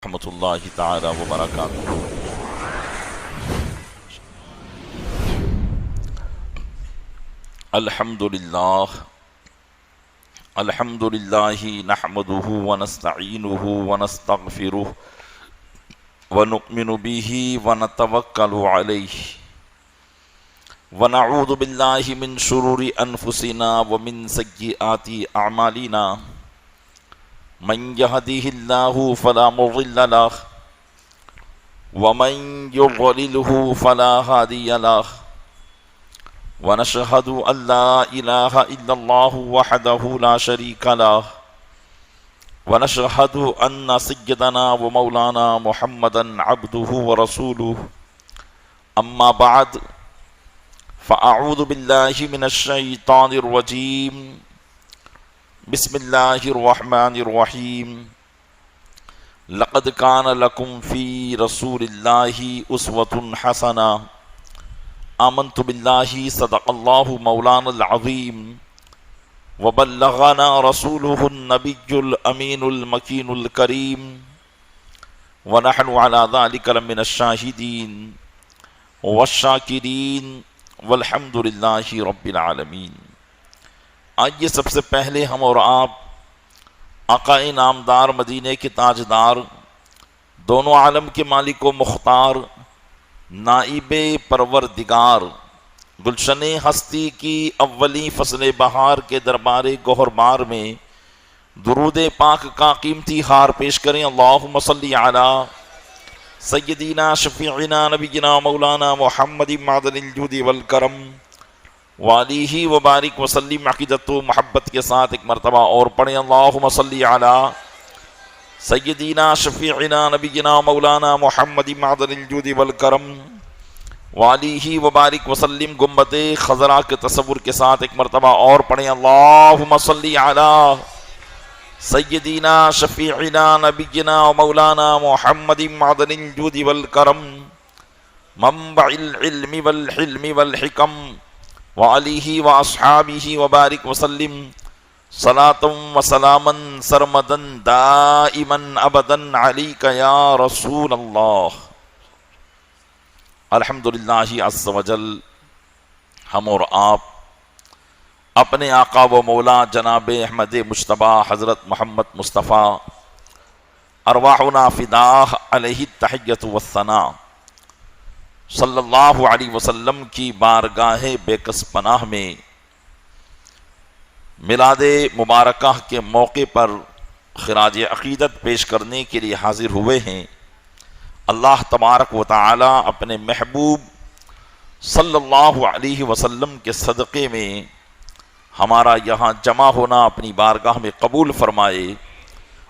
رحمۃ اللہ تعالی وبرکاتہ۔ الحمد للہ نحمده ونستعینه ونستغفره ونؤمن به ونتوکل علیہ ونعوذ باللہ من شرور انفسنا ومن سیئات اعمالنا من يهده الله فلا مضل له ومن يضلله فلا هادي له ونشهد أن لا إله إلا الله وحده لا شريك له ونشهد أن سيدنا ومولانا محمدا عبده ورسوله أما بعد فأعوذ بالله من الشيطان الرجيم بسم اللہ الرحمن الرحیم لقد کان لکم فی رسول اللہ اسوۃ حسنہ آمنت باللہ صدق اللہ مولانا العظیم وبلغنا رسولہ النبی الامین المکین الکریم ونحن علی ذلک لمن الشاہدین والشاکرین والحمد للہ رب العالمین۔ آئیے سب سے پہلے ہم اور آپ آقا نامدار مدینے کے تاجدار دونوں عالم کے مالک و مختار نائب پروردگار گلشن ہستی کی اولی فصل بہار کے دربار گوہربار میں درود پاک کا قیمتی ہار پیش کریں۔ اللہم صلی علی سیدنا شفیعنا نبینا مولانا محمد معدن الجود والکرم وآلہ وبارک وسلم۔ عقیدت و محبت کے ساتھ ایک مرتبہ اور پڑھیں، اللہم صلی علی سیدنا شفیعنا نبینا مولانا محمد معدن الجود والکرم وآلہ وبارک وسلم۔ گنبد خضرا کے تصور کے ساتھ ایک مرتبہ اور پڑھیں، اللہم صلی علی سیدنا شفیعنا نبینا مولانا محمد معدن الجود والکرم منبع العلم والحلم والحکم وعلیہ واصحابہ وبارک وسلم صلاۃ و سلاما سرمدا دائما ابدا علیک یا رسول اللہ۔ الحمدللہ عز وجل ہم اور آپ اپنے آقا و مولا جناب احمد مجتبی حضرت محمد مصطفیٰ ارواحنا فداہ علیہ التحیۃ والثناء صلی اللہ علیہ وسلم کی بارگاہ بے کس پناہ میں میلاد مبارکہ کے موقع پر خراج عقیدت پیش کرنے کے لیے حاضر ہوئے ہیں۔ اللہ تبارک و تعالی اپنے محبوب صلی اللہ علیہ وسلم کے صدقے میں ہمارا یہاں جمع ہونا اپنی بارگاہ میں قبول فرمائے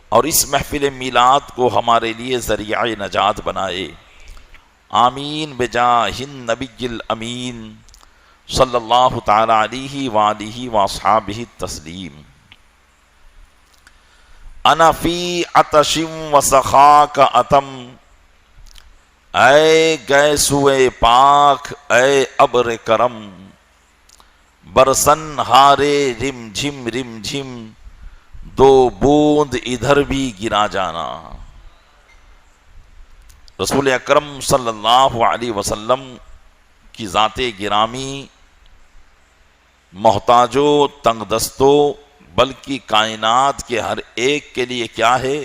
اور اس محفل میلاد کو ہمارے لیے ذریعہ نجات بنائے، آمین بجاہ النبی الامین صلی اللہ تعالی علیہ وآلہ واصحابہ التسلیم۔ انا فی عطش وسخاک اتم، اے گیسوئے پاک اے ابر کرم، برسن ہارے رم جھم دو بوند ادھر بھی گرا جانا۔ رسول اکرم صلی اللہ علیہ وسلم کی ذات گرامی محتاجو تنگ دستو بلکہ کائنات کے ہر ایک کے لیے کیا ہے؟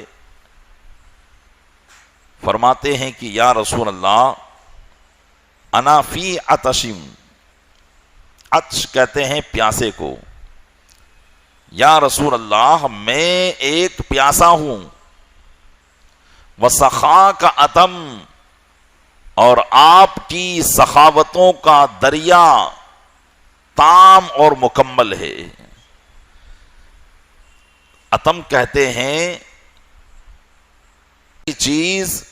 فرماتے ہیں کہ یا رسول اللہ انا فی عطشم، عطش کہتے ہیں پیاسے کو، یا رسول اللہ میں ایک پیاسا ہوں، وسخاک اتم اور آپ کی سخاوتوں کا دریا تام اور مکمل ہے۔ اتم کہتے ہیں چیز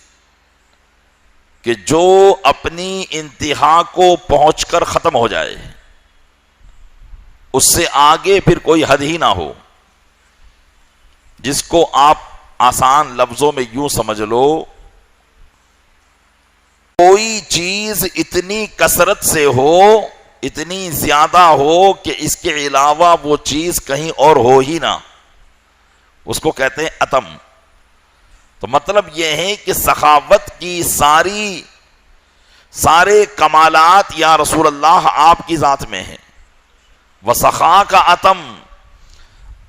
کہ جو اپنی انتہا کو پہنچ کر ختم ہو جائے، اس سے آگے پھر کوئی حد ہی نہ ہو، جس کو آپ آسان لفظوں میں یوں سمجھ لو، کوئی چیز اتنی کثرت سے ہو، اتنی زیادہ ہو کہ اس کے علاوہ وہ چیز کہیں اور ہو ہی نہ، اس کو کہتے ہیں اتم۔ تو مطلب یہ ہے کہ سخاوت کی سارے کمالات یا رسول اللہ آپ کی ذات میں ہیں. وسخا کا عتم،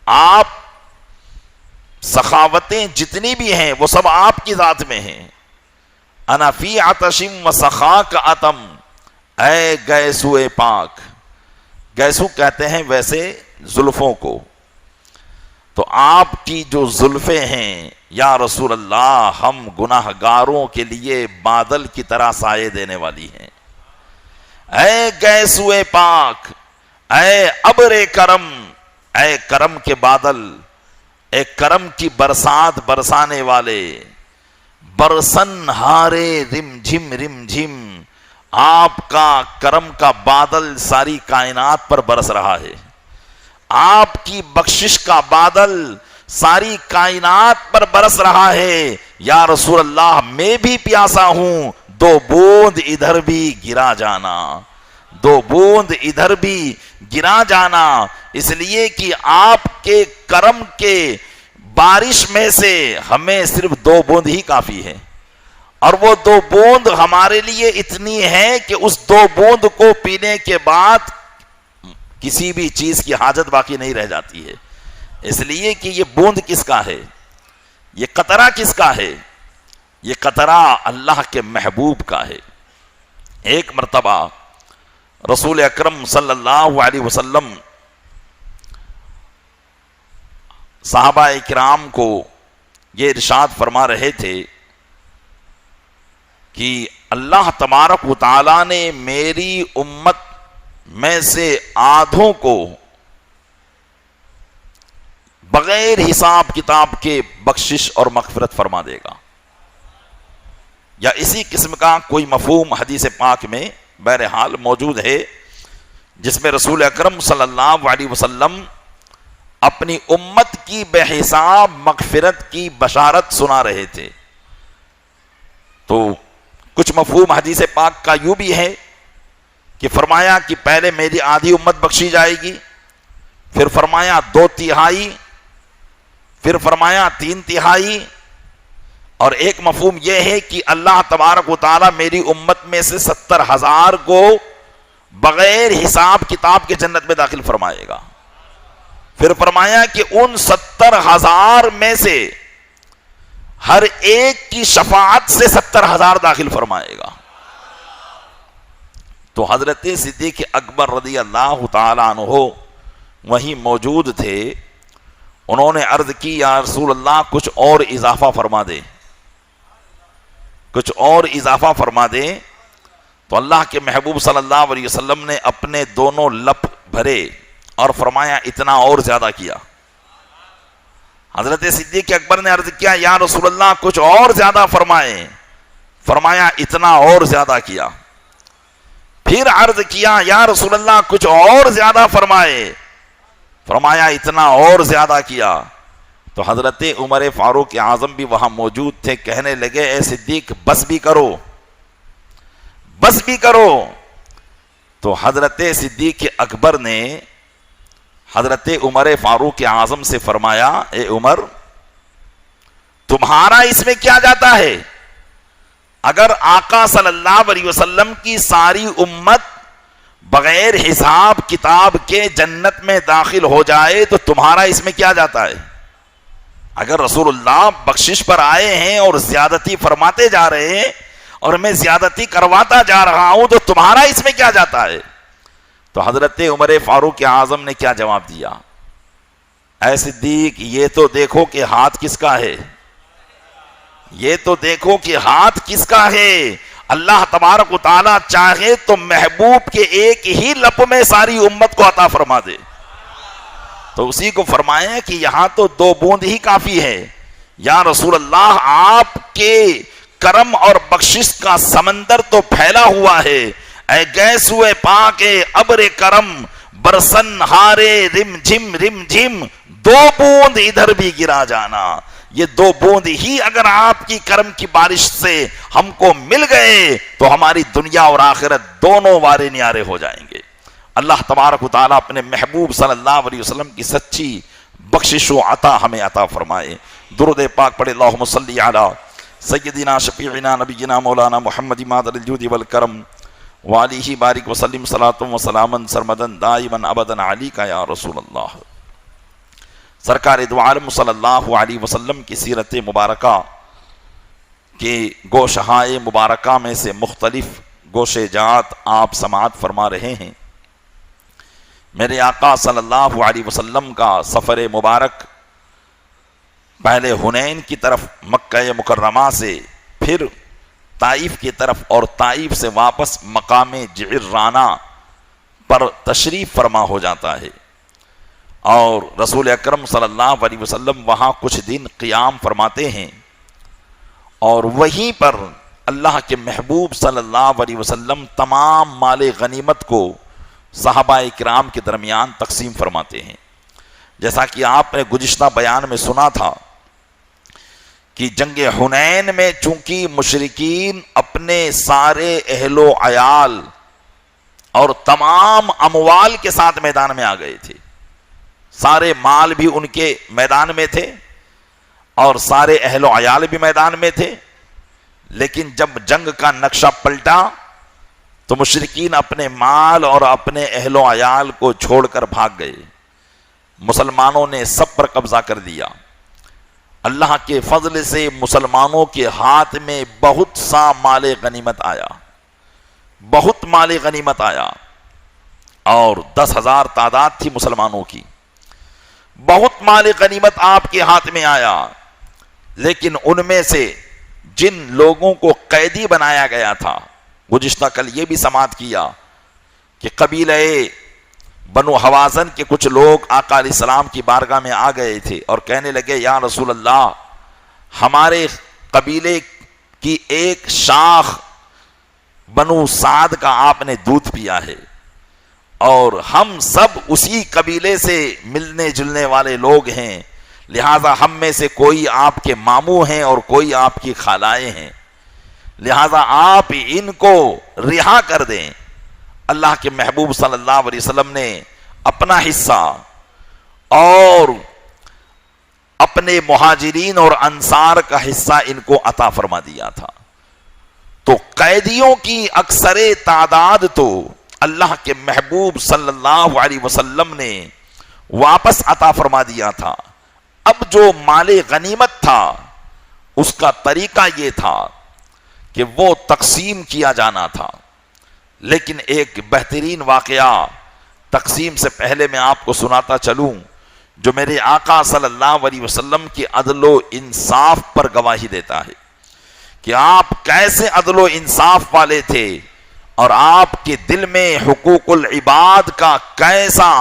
آپ سخاوتیں جتنی بھی ہیں وہ سب آپ کی ذات میں ہیں. انا فی عطشم وسخا کا عتم، اے گیسو پاک. گیسو کہتے ہیں ویسے زلفوں کو، تو آپ کی جو زلفیں ہیں یا رسول اللہ ہم گناہ گاروں کے لیے بادل کی طرح سائے دینے والی ہیں. اے گیسو پاک، اے ابر کرم، اے کرم کے بادل، اے کرم کی برسات برسانے والے. برسن ہارے رم جھم رم جھم، آپ کا کرم کا بادل ساری کائنات پر برس رہا ہے. آپ کی بخشش کا بادل ساری کائنات پر برس رہا ہے. یا رسول اللہ میں بھی پیاسا ہوں، 2 بوند ادھر بھی گرا جانا، 2 بوند ادھر بھی گرا جانا. اس لیے کہ آپ کے کرم کے بارش میں سے ہمیں صرف 2 بوند ہی کافی ہے، اور وہ 2 بوند ہمارے لیے اتنی ہے کہ اس 2 بوند کو پینے کے بعد کسی بھی چیز کی حاجت باقی نہیں رہ جاتی ہے. اس لیے کہ یہ بوند کس کا ہے، یہ قطرہ کس کا ہے؟ یہ قطرہ اللہ کے محبوب کا ہے. ایک مرتبہ رسول اکرم صلی اللہ علیہ وسلم صحابہ کرام کو یہ ارشاد فرما رہے تھے کہ اللہ تبارک و تعالی نے میری امت میں سے آدھوں کو بغیر حساب کتاب کے بخشش اور مغفرت فرما دے گا. یا اسی قسم کا کوئی مفہوم حدیث پاک میں بہرحال موجود ہے، جس میں رسول اکرم صلی اللہ علیہ وسلم اپنی امت کی بے حساب مغفرت کی بشارت سنا رہے تھے. تو کچھ مفہوم حدیث پاک کا یوں بھی ہے کہ فرمایا کہ پہلے میری آدھی امت بخشی جائے گی، پھر فرمایا 2/3، پھر فرمایا 3/3، اور ایک مفہوم یہ ہے کہ اللہ تبارک و تعالی میری امت میں سے 70,000 کو بغیر حساب کتاب کے جنت میں داخل فرمائے گا. پھر فرمایا کہ ان 70,000 میں سے ہر ایک کی شفاعت سے 70,000 داخل فرمائے گا. تو حضرت صدیق اکبر رضی اللہ تعالی عنہ وہیں موجود تھے. انہوں نے عرض کی یا رسول اللہ کچھ اور اضافہ فرما دے، کچھ اور اضافہ فرما دے. تو اللہ کے محبوب صلی اللہ علیہ وسلم نے اپنے دونوں لب بھرے اور فرمایا اتنا اور زیادہ کیا. حضرت صدیق اکبر نے عرض کیا یا رسول اللہ کچھ اور زیادہ فرمائیں، فرمایا اتنا اور زیادہ کیا. پھر عرض کیا یا رسول اللہ کچھ اور زیادہ فرمائے، فرمایا اتنا اور زیادہ کیا. تو حضرت عمر فاروق اعظم بھی وہاں موجود تھے. کہنے لگے اے صدیق بس بھی کرو، بس بھی کرو. تو حضرت صدیق اکبر نے حضرت عمر فاروق اعظم سے فرمایا اے عمر تمہارا اس میں کیا جاتا ہے؟ اگر آقا صلی اللہ علیہ وسلم کی ساری امت بغیر حساب کتاب کے جنت میں داخل ہو جائے تو تمہارا اس میں کیا جاتا ہے؟ اگر رسول اللہ بخشش پر آئے ہیں اور زیادتی فرماتے جا رہے ہیں اور میں زیادتی کرواتا جا رہا ہوں تو تمہارا اس میں کیا جاتا ہے؟ تو حضرت عمر فاروق اعظم نے کیا جواب دیا؟ اے صدیق یہ تو دیکھو کہ ہاتھ کس کا ہے، یہ تو دیکھو کہ ہاتھ کس کا ہے. اللہ تبارک و تعالی چاہے تو محبوب کے ایک ہی لپ میں ساری امت کو عطا فرما دے. تو اسی کو فرمایا کہ یہاں تو 2 بوند ہی کافی ہے. یا رسول اللہ آپ کے کرم اور بخشش کا سمندر تو پھیلا ہوا ہے. اے گیسوئے پاک ابر کرم برسن ہارے رم جھم 2 بوند ادھر بھی گرا جانا. یہ 2 بوند ہی اگر آپ کی کرم کی بارش سے ہم کو مل گئے تو ہماری دنیا اور آخرت دونوں وارے نیارے ہو جائیں گے. اللہ تبارک و تعالیٰ اپنے محبوب صلی اللہ علیہ وسلم کی سچی بخشش و عطا ہمیں عطا فرمائے. درود پاک پڑھے، اللہم صلی علی سیدنا شفیعنا نبینا مولانا محمد مادر الجود والکرم وعلیہ بارک وسلم صلاۃ و سلاما سرمدن دائما ابدا علیکا یا رسول اللہ۔ سرکار دو عالم صلی اللہ علیہ وسلم کی سیرت مبارکہ کے گوشہائے مبارکہ میں سے مختلف گوشے جات آپ سماعت فرما رہے ہیں۔ میرے آقا صلی اللہ علیہ وسلم کا سفر مبارک پہلے حنین کی طرف مکہ مکرمہ سے، پھر طائف کی طرف، اور طائف سے واپس مقام جعرانہ پر تشریف فرما ہو جاتا ہے، اور رسول اکرم صلی اللہ علیہ وسلم وہاں کچھ دن قیام فرماتے ہیں، اور وہیں پر اللہ کے محبوب صلی اللہ علیہ وسلم تمام مال غنیمت کو صحابہ کرام کے درمیان تقسیم فرماتے ہیں۔ جیسا کہ آپ نے گزشتہ بیان میں سنا تھا کہ جنگ حنین میں چونکہ مشرکین اپنے سارے اہل و عیال اور تمام اموال کے ساتھ میدان میں آ گئے تھے، سارے مال بھی ان کے میدان میں تھے اور سارے اہل و عیال بھی میدان میں تھے، لیکن جب جنگ کا نقشہ پلٹا تو مشرکین اپنے مال اور اپنے اہل و عیال کو چھوڑ کر بھاگ گئے، مسلمانوں نے سب پر قبضہ کر دیا۔ اللہ کے فضل سے مسلمانوں کے ہاتھ میں بہت سا مال غنیمت آیا، بہت مال غنیمت آیا، اور 10,000 تعداد تھی مسلمانوں کی، بہت مال غنیمت آپ کے ہاتھ میں آیا، لیکن ان میں سے جن لوگوں کو قیدی بنایا گیا تھا، گزشتہ کل یہ بھی سماعت کیا کہ قبیلہ بنو حوازن کے کچھ لوگ آقا علیہ السلام کی بارگاہ میں آ گئے تھے اور کہنے لگے یا رسول اللہ، ہمارے قبیلے کی ایک شاخ بنو سعد کا آپ نے دودھ پیا ہے، اور ہم سب اسی قبیلے سے ملنے جلنے والے لوگ ہیں، لہذا ہم میں سے کوئی آپ کے ماموں ہیں اور کوئی آپ کی خالائیں ہیں، لہذا آپ ان کو رہا کر دیں۔ اللہ کے محبوب صلی اللہ علیہ وسلم نے اپنا حصہ اور اپنے مہاجرین اور انصار کا حصہ ان کو عطا فرما دیا تھا، تو قیدیوں کی اکثر تعداد تو اللہ کے محبوب صلی اللہ علیہ وسلم نے واپس عطا فرما دیا تھا۔ اب جو مال غنیمت تھا اس کا طریقہ یہ تھا کہ وہ تقسیم کیا جانا تھا، لیکن ایک بہترین واقعہ تقسیم سے پہلے میں آپ کو سناتا چلوں جو میرے آقا صلی اللہ علیہ وسلم کی عدل و انصاف پر گواہی دیتا ہے کہ آپ کیسے عدل و انصاف والے تھے، اور آپ کے دل میں حقوق العباد کا کیسا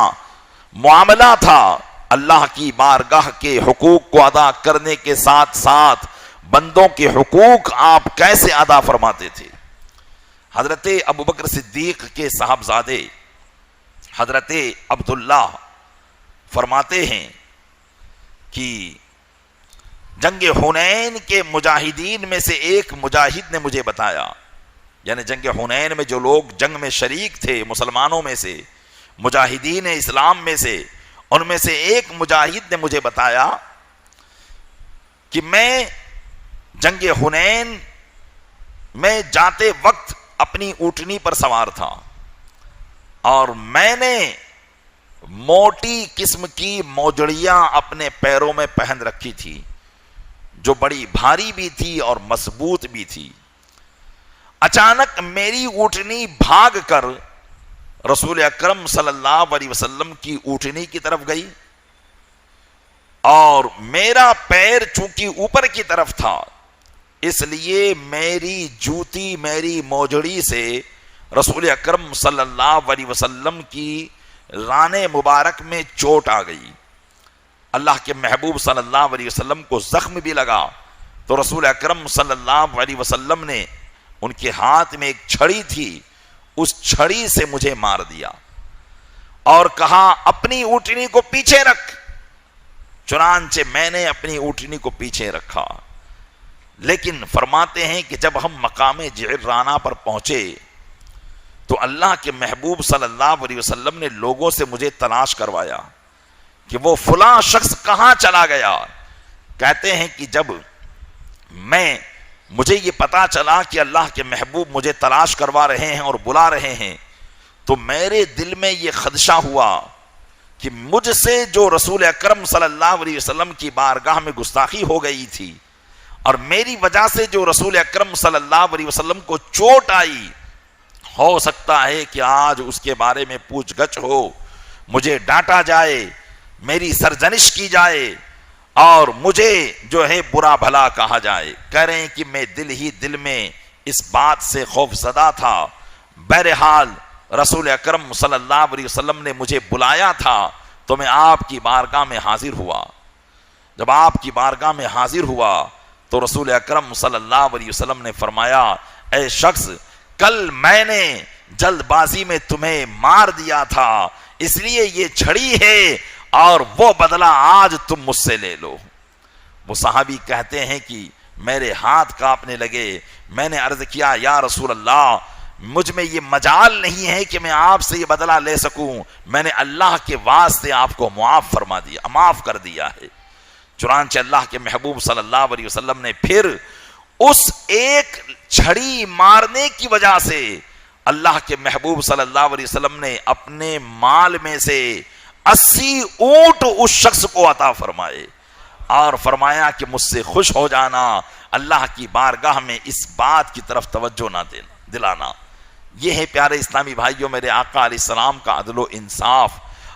معاملہ تھا، اللہ کی بارگاہ کے حقوق کو ادا کرنے کے ساتھ ساتھ بندوں کے حقوق آپ کیسے ادا فرماتے تھے۔ حضرت ابوبکر صدیق کے صاحبزادے حضرت عبداللہ فرماتے ہیں کہ جنگ حنین کے مجاہدین میں سے ایک مجاہد نے مجھے بتایا، یعنی جنگ حنین میں جو لوگ جنگ میں شریک تھے مسلمانوں میں سے، مجاہدین اسلام میں سے، ان میں سے ایک مجاہد نے مجھے بتایا کہ میں جنگ حنین میں جاتے وقت اپنی اونٹنی پر سوار تھا، اور میں نے موٹی قسم کی موجڑیاں اپنے پیروں میں پہن رکھی تھی جو بڑی بھاری بھی تھی اور مضبوط بھی تھی۔ اچانک میری اونٹنی بھاگ کر رسول اکرم صلی اللہ علیہ وسلم کی اونٹنی کی طرف گئی، اور میرا پیر چونکہ اوپر کی طرف تھا اس لیے میری جوتی میری موجڑی سے رسول اکرم صلی اللہ علیہ وسلم کی رانے مبارک میں چوٹ آ گئی۔ اللہ کے محبوب صلی اللہ علیہ وسلم کو زخم بھی لگا تو رسول اکرم صلی اللہ علیہ وسلم نے ان کے ہاتھ میں ایک چھڑی تھی، اس چھڑی سے مجھے مار دیا اور کہا اپنی اونٹنی کو پیچھے رکھ۔ چنانچہ میں نے اپنی اونٹنی کو پیچھے رکھا، لیکن فرماتے ہیں کہ جب ہم مقام جعرانہ پر پہنچے تو اللہ کے محبوب صلی اللہ علیہ وسلم نے لوگوں سے مجھے تلاش کروایا کہ وہ فلاں شخص کہاں چلا گیا، کہتے ہیں کہ جب مجھے یہ پتا چلا کہ اللہ کے محبوب مجھے تلاش کروا رہے ہیں اور بلا رہے ہیں تو میرے دل میں یہ خدشہ ہوا کہ مجھ سے جو رسول اکرم صلی اللہ علیہ وسلم کی بارگاہ میں گستاخی ہو گئی تھی اور میری وجہ سے جو رسول اکرم صلی اللہ علیہ وسلم کو چوٹ آئی، ہو سکتا ہے کہ آج اس کے بارے میں پوچھ گچھ ہو، مجھے ڈانٹا جائے، میری سرزنش کی جائے اور مجھے جو ہے برا بھلا کہا جائے۔ کہہ رہے ہیں کہ میں دل ہی دل میں اس بات سے خوف زدہ تھا۔ بہرحال رسول اکرم صلی اللہ علیہ وسلم نے مجھے بلایا تھا تو میں آپ کی بارگاہ میں حاضر ہوا۔ جب آپ کی بارگاہ میں حاضر ہوا تو رسول اکرم صلی اللہ علیہ وسلم نے فرمایا، اے شخص، کل میں نے جلد بازی میں تمہیں مار دیا تھا، اس لیے یہ چھڑی ہے اور وہ بدلہ آج تم مجھ سے لے لو۔ وہ صحابی کہتے ہیں کہ میرے ہاتھ کانپنے لگے۔ میں نے عرض کیا، یا رسول اللہ، مجھ میں یہ مجال نہیں ہے کہ میں آپ سے یہ بدلہ لے سکوں، میں نے اللہ کے واسطے آپ کو معاف کر دیا ہے۔ چنانچہ اللہ کے محبوب صلی اللہ علیہ وسلم نے پھر اس ایک چھڑی مارنے کی وجہ سے اللہ کے محبوب صلی اللہ علیہ وسلم نے اپنے مال میں سے 80 اونٹ اس شخص کو عطا فرمائے اور فرمایا کہ مجھ سے خوش ہو جانا، اللہ کی بارگاہ میں اس بات کی طرف توجہ نہ دلانا۔ یہ ہے پیارے اسلامی بھائیوں میرے آقا علیہ السلام کا عدل و انصاف۔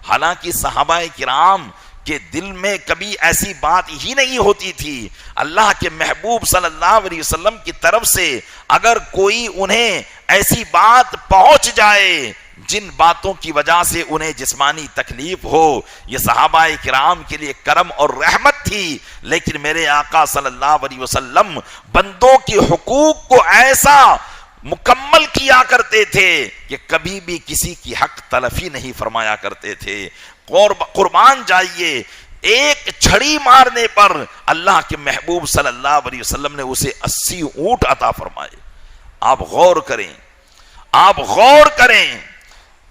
حالانکہ صحابہ کرام کے دل میں کبھی ایسی بات ہی نہیں ہوتی تھی۔ اللہ کے محبوب صلی اللہ علیہ وسلم کی طرف سے اگر کوئی انہیں ایسی بات پہنچ جائے جن باتوں کی وجہ سے انہیں جسمانی تکلیف ہو، یہ صحابہ کرام کے لیے کرم اور رحمت تھی۔ لیکن میرے آقا صلی اللہ علیہ وسلم بندوں کے حقوق کو ایسا مکمل کیا کرتے تھے کہ کبھی بھی کسی کی حق تلفی نہیں فرمایا کرتے تھے۔ قربان جائیے، ایک چھڑی مارنے پر اللہ کے محبوب صلی اللہ علیہ وسلم نے اسے 80 اونٹ عطا فرمائے۔ آپ غور کریں،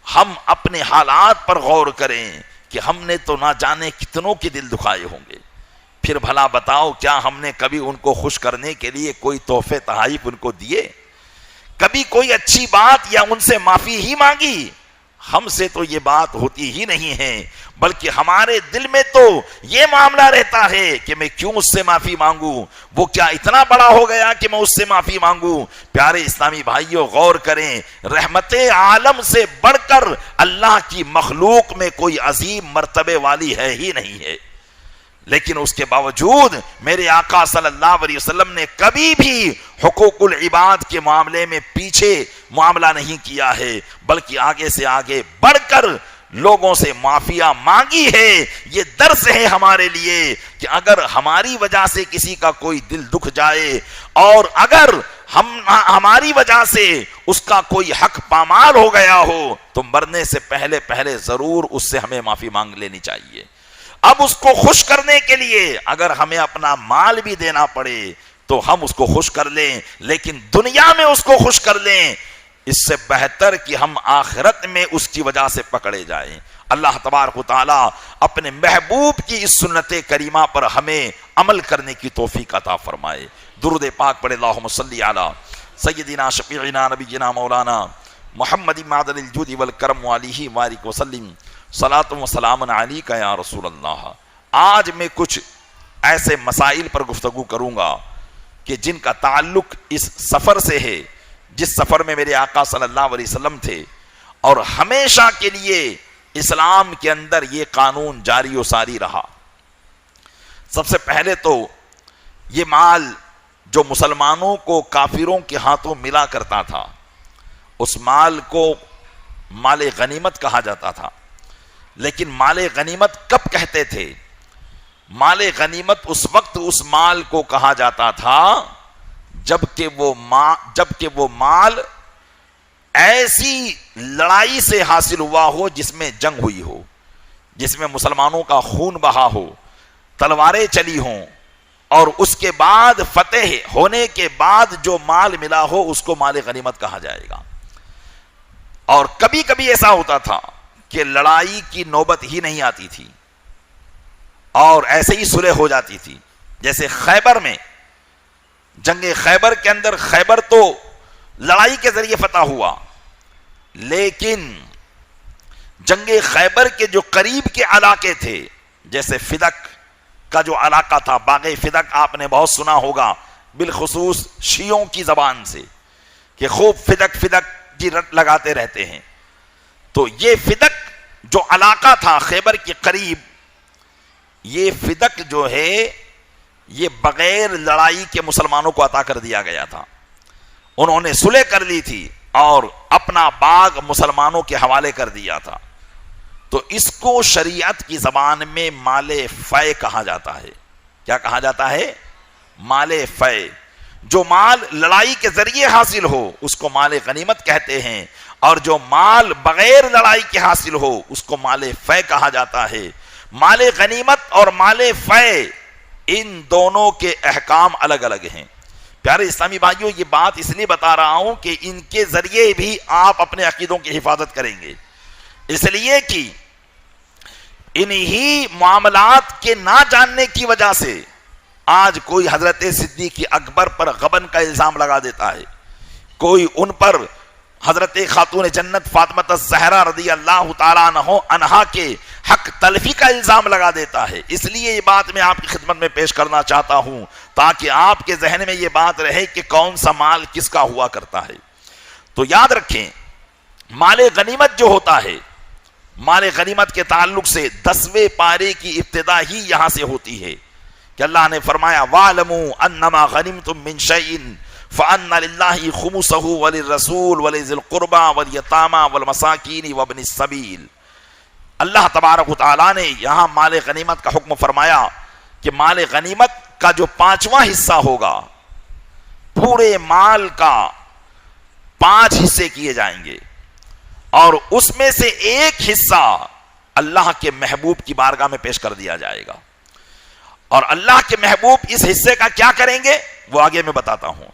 ہم اپنے حالات پر غور کریں کہ ہم نے تو نہ جانے کتنوں کے دل دکھائے ہوں گے۔ پھر بھلا بتاؤ، کیا ہم نے کبھی ان کو خوش کرنے کے لیے کوئی تحفے تحائف ان کو دیے؟ کبھی کوئی اچھی بات یا ان سے معافی ہی مانگی؟ ہم سے تو یہ بات ہوتی ہی نہیں ہے، بلکہ ہمارے دل میں تو یہ معاملہ رہتا ہے کہ میں کیوں اس سے معافی مانگوں، وہ کیا اتنا بڑا ہو گیا کہ میں اس سے معافی مانگوں؟ پیارے اسلامی بھائیوں، غور کریں، رحمت عالم سے بڑھ کر اللہ کی مخلوق میں کوئی عظیم مرتبے والی ہے ہی نہیں ہے، لیکن اس کے باوجود میرے آقا صلی اللہ علیہ وسلم نے کبھی بھی حقوق العباد کے معاملے میں پیچھے معاملہ نہیں کیا ہے، بلکہ آگے سے آگے بڑھ کر لوگوں سے معافیا مانگی ہے۔ یہ درس ہے ہمارے لیے کہ اگر ہماری وجہ سے کسی کا کوئی دل دکھ جائے اور اگر ہماری وجہ سے اس کا کوئی حق پامال ہو گیا ہو تو مرنے سے پہلے ضرور اس سے ہمیں معافی مانگ لینی چاہیے۔ اب اس کو خوش کرنے کے لیے اگر ہمیں اپنا مال بھی دینا پڑے تو ہم اس کو خوش کر لیں، لیکن دنیا میں اس کو خوش کر لیں، اس سے بہتر کہ ہم آخرت میں اس کی وجہ سے پکڑے جائیں۔ اللہ تبارک و تعالی اپنے محبوب کی اس سنت کریمہ پر ہمیں عمل کرنے کی توفیق عطا فرمائے۔ درود پاک پڑھے، اللہم صلی علی سیدنا شفیعنا نبینا مولانا محمد معدن الجود والکرم علیہ وآلہ وسلم، صلاۃ و سلام علیک یا رسول اللہ۔ آج میں کچھ ایسے مسائل پر گفتگو کروں گا کہ جن کا تعلق اس سفر سے ہے جس سفر میں میرے آقا صلی اللہ علیہ وسلم تھے، اور ہمیشہ کے لیے اسلام کے اندر یہ قانون جاری و ساری رہا۔ سب سے پہلے تو یہ مال جو مسلمانوں کو کافروں کے ہاتھوں ملا کرتا تھا، اس مال کو مال غنیمت کہا جاتا تھا۔ لیکن مال غنیمت کب کہتے تھے؟ مال غنیمت اس وقت اس مال کو کہا جاتا تھا جبکہ وہ مال ایسی لڑائی سے حاصل ہوا ہو جس میں جنگ ہوئی ہو، جس میں مسلمانوں کا خون بہا ہو، تلواریں چلی ہوں، اور اس کے بعد فتح ہونے کے بعد جو مال ملا ہو اس کو مال غنیمت کہا جائے گا۔ اور کبھی کبھی ایسا ہوتا تھا کہ لڑائی کی نوبت ہی نہیں آتی تھی اور ایسے ہی صلح ہو جاتی تھی، جیسے خیبر میں، جنگ خیبر کے اندر خیبر تو لڑائی کے ذریعے فتح ہوا، لیکن جنگ خیبر کے جو قریب کے علاقے تھے، جیسے فدق کا جو علاقہ تھا، باغ فدق آپ نے بہت سنا ہوگا، بالخصوص شیعوں کی زبان سے کہ خوب فدق فدق کی رٹ لگاتے رہتے ہیں. تو یہ فدق جو علاقہ تھا خیبر کے قریب، یہ فدق جو ہے یہ بغیر لڑائی کے مسلمانوں کو عطا کر دیا گیا تھا. انہوں نے صلح کر لی تھی اور اپنا باغ مسلمانوں کے حوالے کر دیا تھا. تو اس کو شریعت کی زبان میں مال فے کہا جاتا ہے. کیا کہا جاتا ہے؟ مال فے. جو مال لڑائی کے ذریعے حاصل ہو اس کو مال غنیمت کہتے ہیں، اور جو مال بغیر لڑائی کے حاصل ہو اس کو مال فے کہا جاتا ہے. مال غنیمت اور مال فے ان دونوں کے احکام الگ الگ ہیں. پیارے اسلامی بھائیوں، یہ بات اس لیے بتا رہا ہوں کہ ان کے ذریعے بھی آپ اپنے عقیدوں کی حفاظت کریں گے، اس لیے کہ انہی معاملات کے نہ جاننے کی وجہ سے آج کوئی حضرت صدیق اکبر پر غبن کا الزام لگا دیتا ہے، کوئی ان پر حضرت خاتون جنت فاطمہ الزہرا رضی اللہ تعالیٰ عنہا کے حق تلفی کا الزام لگا دیتا ہے. اس لیے یہ بات میں آپ کی خدمت میں پیش کرنا چاہتا ہوں تاکہ آپ کے ذہن میں یہ بات رہے کہ کون سا مال کس کا ہوا کرتا ہے. تو یاد رکھیں، مال غنیمت جو ہوتا ہے، مال غنیمت کے تعلق سے 10ویں پارے کی ابتدا ہی یہاں سے ہوتی ہے کہ اللہ نے فرمایا وَاعْلَمُوا أَنَّمَا غَنِمْتُم مِّن شَيْءٍ فَأَنَّ لِلَّهِ خُمُسَهُ وَلِلرَّسُولِ وَلِذِي الْقُرْبَى وَالْيَتَامَى وَالْمَسَاكِينِ وَابْنِ السَّبِيلِ. اللہ تبارک و تعالیٰ نے یہاں مال غنیمت کا حکم فرمایا کہ مال غنیمت کا جو 5واں حصہ ہوگا، پورے مال کا 5 حصے کیے جائیں گے، اور اس میں سے ایک حصہ اللہ کے محبوب کی بارگاہ میں پیش کر دیا جائے گا. اور اللہ کے محبوب اس حصے کا کیا کریں گے وہ آگے میں بتاتا ہوں.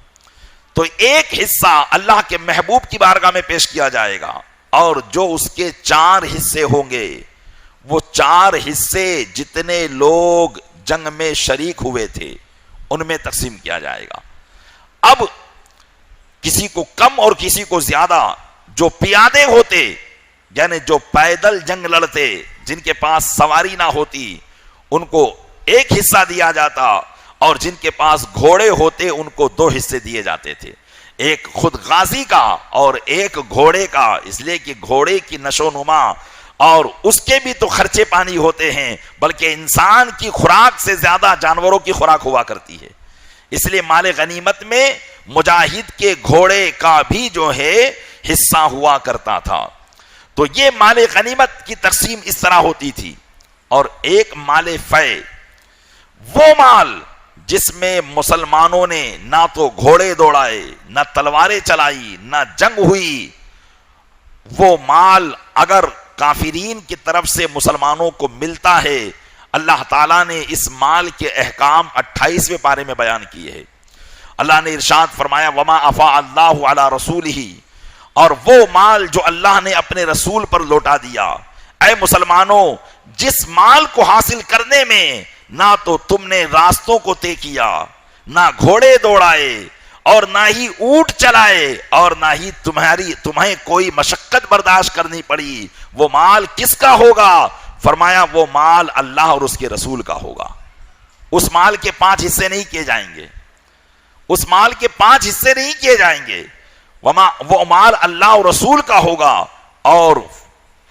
تو ایک حصہ اللہ کے محبوب کی بارگاہ میں پیش کیا جائے گا، اور جو اس کے 4 حصے ہوں گے، وہ 4 حصے جتنے لوگ جنگ میں شریک ہوئے تھے ان میں تقسیم کیا جائے گا. اب کسی کو کم اور کسی کو زیادہ، جو پیادے ہوتے یعنی جو پیدل جنگ لڑتے، جن کے پاس سواری نہ ہوتی، ان کو ایک حصہ دیا جاتا، اور جن کے پاس گھوڑے ہوتے ان کو 2 حصے دیے جاتے تھے، ایک خود غازی کا اور ایک گھوڑے کا، اس لیے کہ گھوڑے کی نشو نما اور اس کے بھی تو خرچے پانی ہوتے ہیں، بلکہ انسان کی خوراک سے زیادہ جانوروں کی خوراک ہوا کرتی ہے. اس لیے مال غنیمت میں مجاہد کے گھوڑے کا بھی جو ہے حصہ ہوا کرتا تھا. تو یہ مال غنیمت کی تقسیم اس طرح ہوتی تھی. اور ایک مال فے، وہ مال جس میں مسلمانوں نے نہ تو گھوڑے دوڑائے، نہ تلواریں چلائی، نہ جنگ ہوئی، وہ مال اگر کافرین کی طرف سے مسلمانوں کو ملتا ہے، اللہ تعالیٰ نے اس مال کے احکام 28ویں پارے میں بیان کیے ہیں. اللہ نے ارشاد فرمایا وَمَا أَفَاءَ اللَّهُ عَلَى رَسُولِهِ، اور وہ مال جو اللہ نے اپنے رسول پر لوٹا دیا. اے مسلمانوں، جس مال کو حاصل کرنے میں نہ تو تم نے راستوں کو طے کیا، نہ گھوڑے دوڑائے، اور نہ ہی اونٹ چلائے، اور نہ ہی تمہیں کوئی مشقت برداشت کرنی پڑی، وہ مال کس کا ہوگا؟ فرمایا وہ مال اللہ اور اس کے رسول کا ہوگا. اس مال کے 5 حصے نہیں کیے جائیں گے، اس مال کے 5 حصے نہیں کیے جائیں گے. وہ مال اللہ اور رسول کا ہوگا اور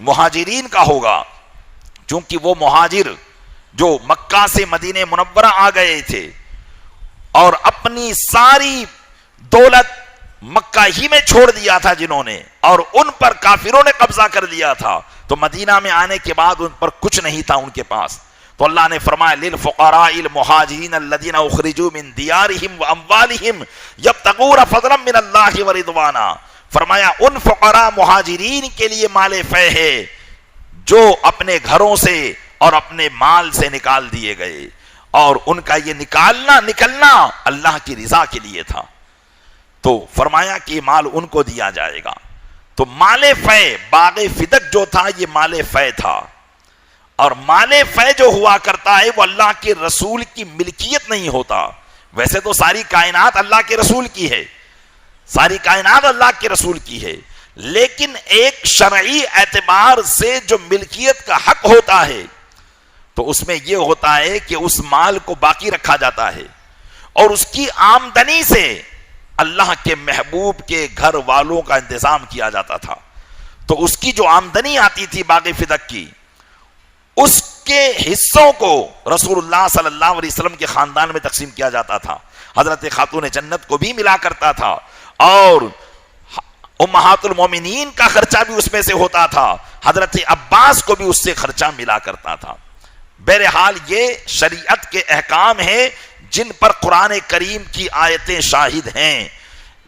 مہاجرین کا ہوگا، چونکہ وہ مہاجر جو مکہ سے مدینہ منورہ آ گئے تھے اور اپنی ساری دولت مکہ ہی میں چھوڑ دیا تھا جنہوں نے، اور ان پر کافروں نے قبضہ کر لیا تھا، تو مدینہ میں آنے کے بعد ان پر کچھ نہیں تھا ان کے پاس. تو اللہ نے فرمایا للفقراء المہاجرین الذین اخرجوا من دیارہم واموالہم یبتغون فضلا من اللہ ورضوانا. فرمایا ان فقراء مہاجرین کے لیے مال فے ہے جو اپنے گھروں سے اور اپنے مال سے نکال دیے گئے، اور ان کا یہ نکلنا اللہ کی رضا کے لیے تھا. تو فرمایا کہ مال ان کو دیا جائے گا. تو مال فے، باغ فدق جو تھا یہ مال فے تھا، اور مال فے جو ہوا کرتا ہے وہ اللہ کے رسول کی ملکیت نہیں ہوتا. ویسے تو ساری کائنات اللہ کے رسول کی ہے, ساری کائنات اللہ کے رسول کی ہے, لیکن ایک شرعی اعتبار سے جو ملکیت کا حق ہوتا ہے تو اس میں یہ ہوتا ہے کہ اس مال کو باقی رکھا جاتا ہے اور اس کی آمدنی سے اللہ کے محبوب کے گھر والوں کا انتظام کیا جاتا تھا. تو اس کی جو آمدنی آتی تھی باغ فدق کی, اس کے حصوں کو رسول اللہ صلی اللہ علیہ وسلم کے خاندان میں تقسیم کیا جاتا تھا. حضرت خاتون جنت کو بھی ملا کرتا تھا اور امہات المومنین کا خرچہ بھی اس میں سے ہوتا تھا, حضرت عباس کو بھی اس سے خرچہ ملا کرتا تھا. بہرحال یہ شریعت کے احکام ہیں جن پر قرآن کریم کی آیتیں شاہد ہیں.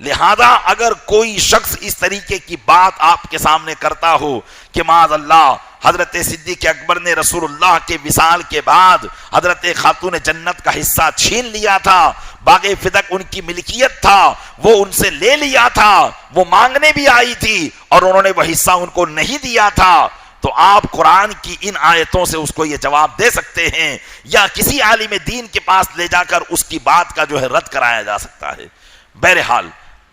لہذا اگر کوئی شخص اس طریقے کی بات آپ کے سامنے کرتا ہو کہ معاذ اللہ حضرت صدیق اکبر نے رسول اللہ کے وصال کے بعد حضرت خاتون جنت کا حصہ چھین لیا تھا, باغ فدق ان کی ملکیت تھا, وہ ان سے لے لیا تھا, وہ مانگنے بھی آئی تھی اور انہوں نے وہ حصہ ان کو نہیں دیا تھا, تو آپ قرآن کی ان آیتوں سے اس کو یہ جواب دے سکتے ہیں یا کسی عالم دین کے پاس لے جا کر اس کی بات کا جو ہے رد کرایا جا سکتا ہے. بہرحال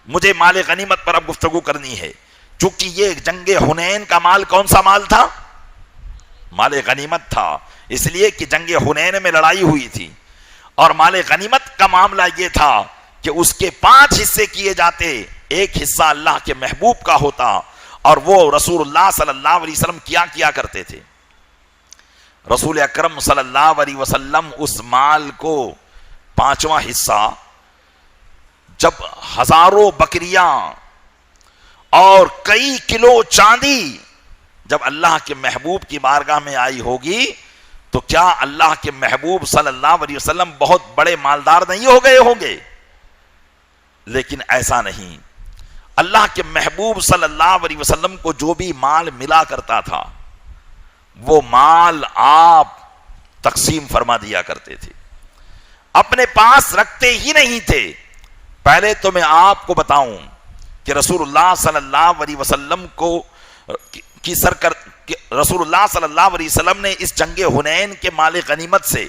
مجھے مال غنیمت پر اب گفتگو کرنی ہے, چونکہ یہ جنگ حنین کا مال کون سا مال تھا؟ مال غنیمت تھا, اس لیے کہ جنگ حنین میں لڑائی ہوئی تھی اور مال غنیمت کا معاملہ یہ تھا کہ اس کے 5 حصے کیے جاتے, ایک حصہ اللہ کے محبوب کا ہوتا اور وہ رسول اللہ صلی اللہ علیہ وسلم کیا کرتے تھے. رسول اکرم صلی اللہ علیہ وسلم اس مال کو 5واں حصہ جب ہزاروں بکریاں اور کئی کلو چاندی جب اللہ کے محبوب کی بارگاہ میں آئی ہوگی تو کیا اللہ کے محبوب صلی اللہ علیہ وسلم بہت بڑے مالدار نہیں ہو گئے ہوں گے؟ لیکن ایسا نہیں. اللہ کے محبوب صلی اللہ علیہ وسلم کو جو بھی مال ملا کرتا تھا وہ مال آپ تقسیم فرما دیا کرتے تھے, اپنے پاس رکھتے ہی نہیں تھے. پہلے تو میں آپ کو بتاؤں کہ رسول اللہ صلی اللہ علیہ وسلم رسول اللہ صلی اللہ علیہ وسلم نے اس جنگ حنین کے مال غنیمت سے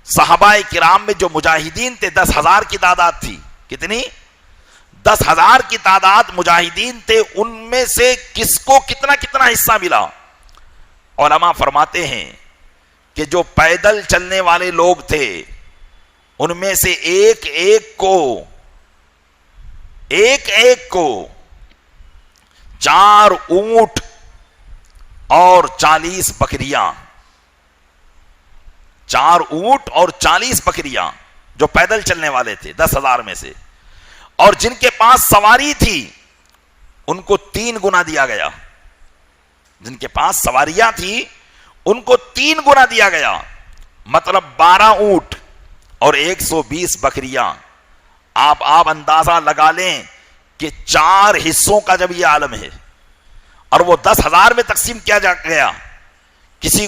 صحابہ کرام میں جو مجاہدین تھے 10,000 کی تعداد تھی. کتنی؟ 10,000 کی تعداد مجاہدین تھے, ان میں سے کس کو کتنا حصہ ملا؟ علماء فرماتے ہیں کہ جو پیدل چلنے والے لوگ تھے ان میں سے ایک ایک کو 4 اونٹ اور 40 بکریاں, 4 اونٹ اور 40 بکریاں جو پیدل چلنے والے تھے 10,000 میں سے, اور جن کے پاس سواری تھی ان کو 3 گنا دیا گیا. جن کے پاس سواریاں تھی ان کو 3 گنا دیا گیا, مطلب 12 اونٹ اور 120 بکریاں. آپ اندازہ لگا لیں کہ 4 حصوں کا جب یہ عالم ہے اور وہ 10,000 میں تقسیم کیا گیا, کسی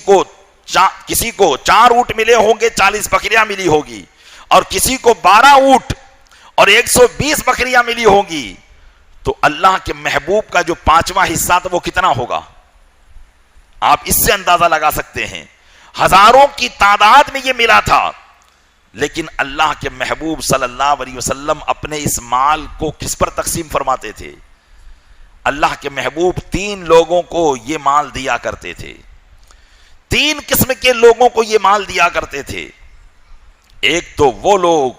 کو 4 اونٹ ملے ہوں گے, 40 بکریاں ملی ہوگی, اور کسی کو 12 اونٹ اور 120 بکریاں ملی ہوگی, تو اللہ کے محبوب کا جو 5واں حصہ تھا وہ کتنا ہوگا؟ آپ اس سے اندازہ لگا سکتے ہیں. ہزاروں کی تعداد میں یہ ملا تھا, لیکن اللہ کے محبوب صلی اللہ علیہ وسلم اپنے اس مال کو کس پر تقسیم فرماتے تھے؟ اللہ کے محبوب 3 لوگوں کو یہ مال دیا کرتے تھے. 3 قسم کے لوگوں کو یہ مال دیا کرتے تھے. ایک تو وہ لوگ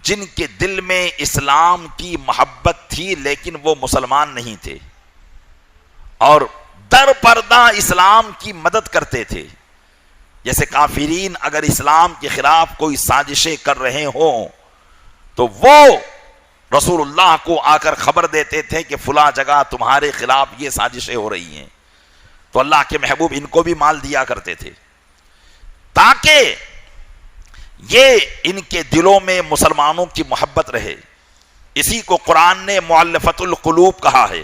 جن کے دل میں اسلام کی محبت تھی لیکن وہ مسلمان نہیں تھے اور در پردہ اسلام کی مدد کرتے تھے. جیسے کافرین اگر اسلام کے خلاف کوئی سازشیں کر رہے ہوں تو وہ رسول اللہ کو آ کر خبر دیتے تھے کہ فلاں جگہ تمہارے خلاف یہ سازشیں ہو رہی ہیں, تو اللہ کے محبوب ان کو بھی مال دیا کرتے تھے تاکہ یہ ان کے دلوں میں مسلمانوں کی محبت رہے. اسی کو قرآن نے مؤلفۃ القلوب کہا ہے.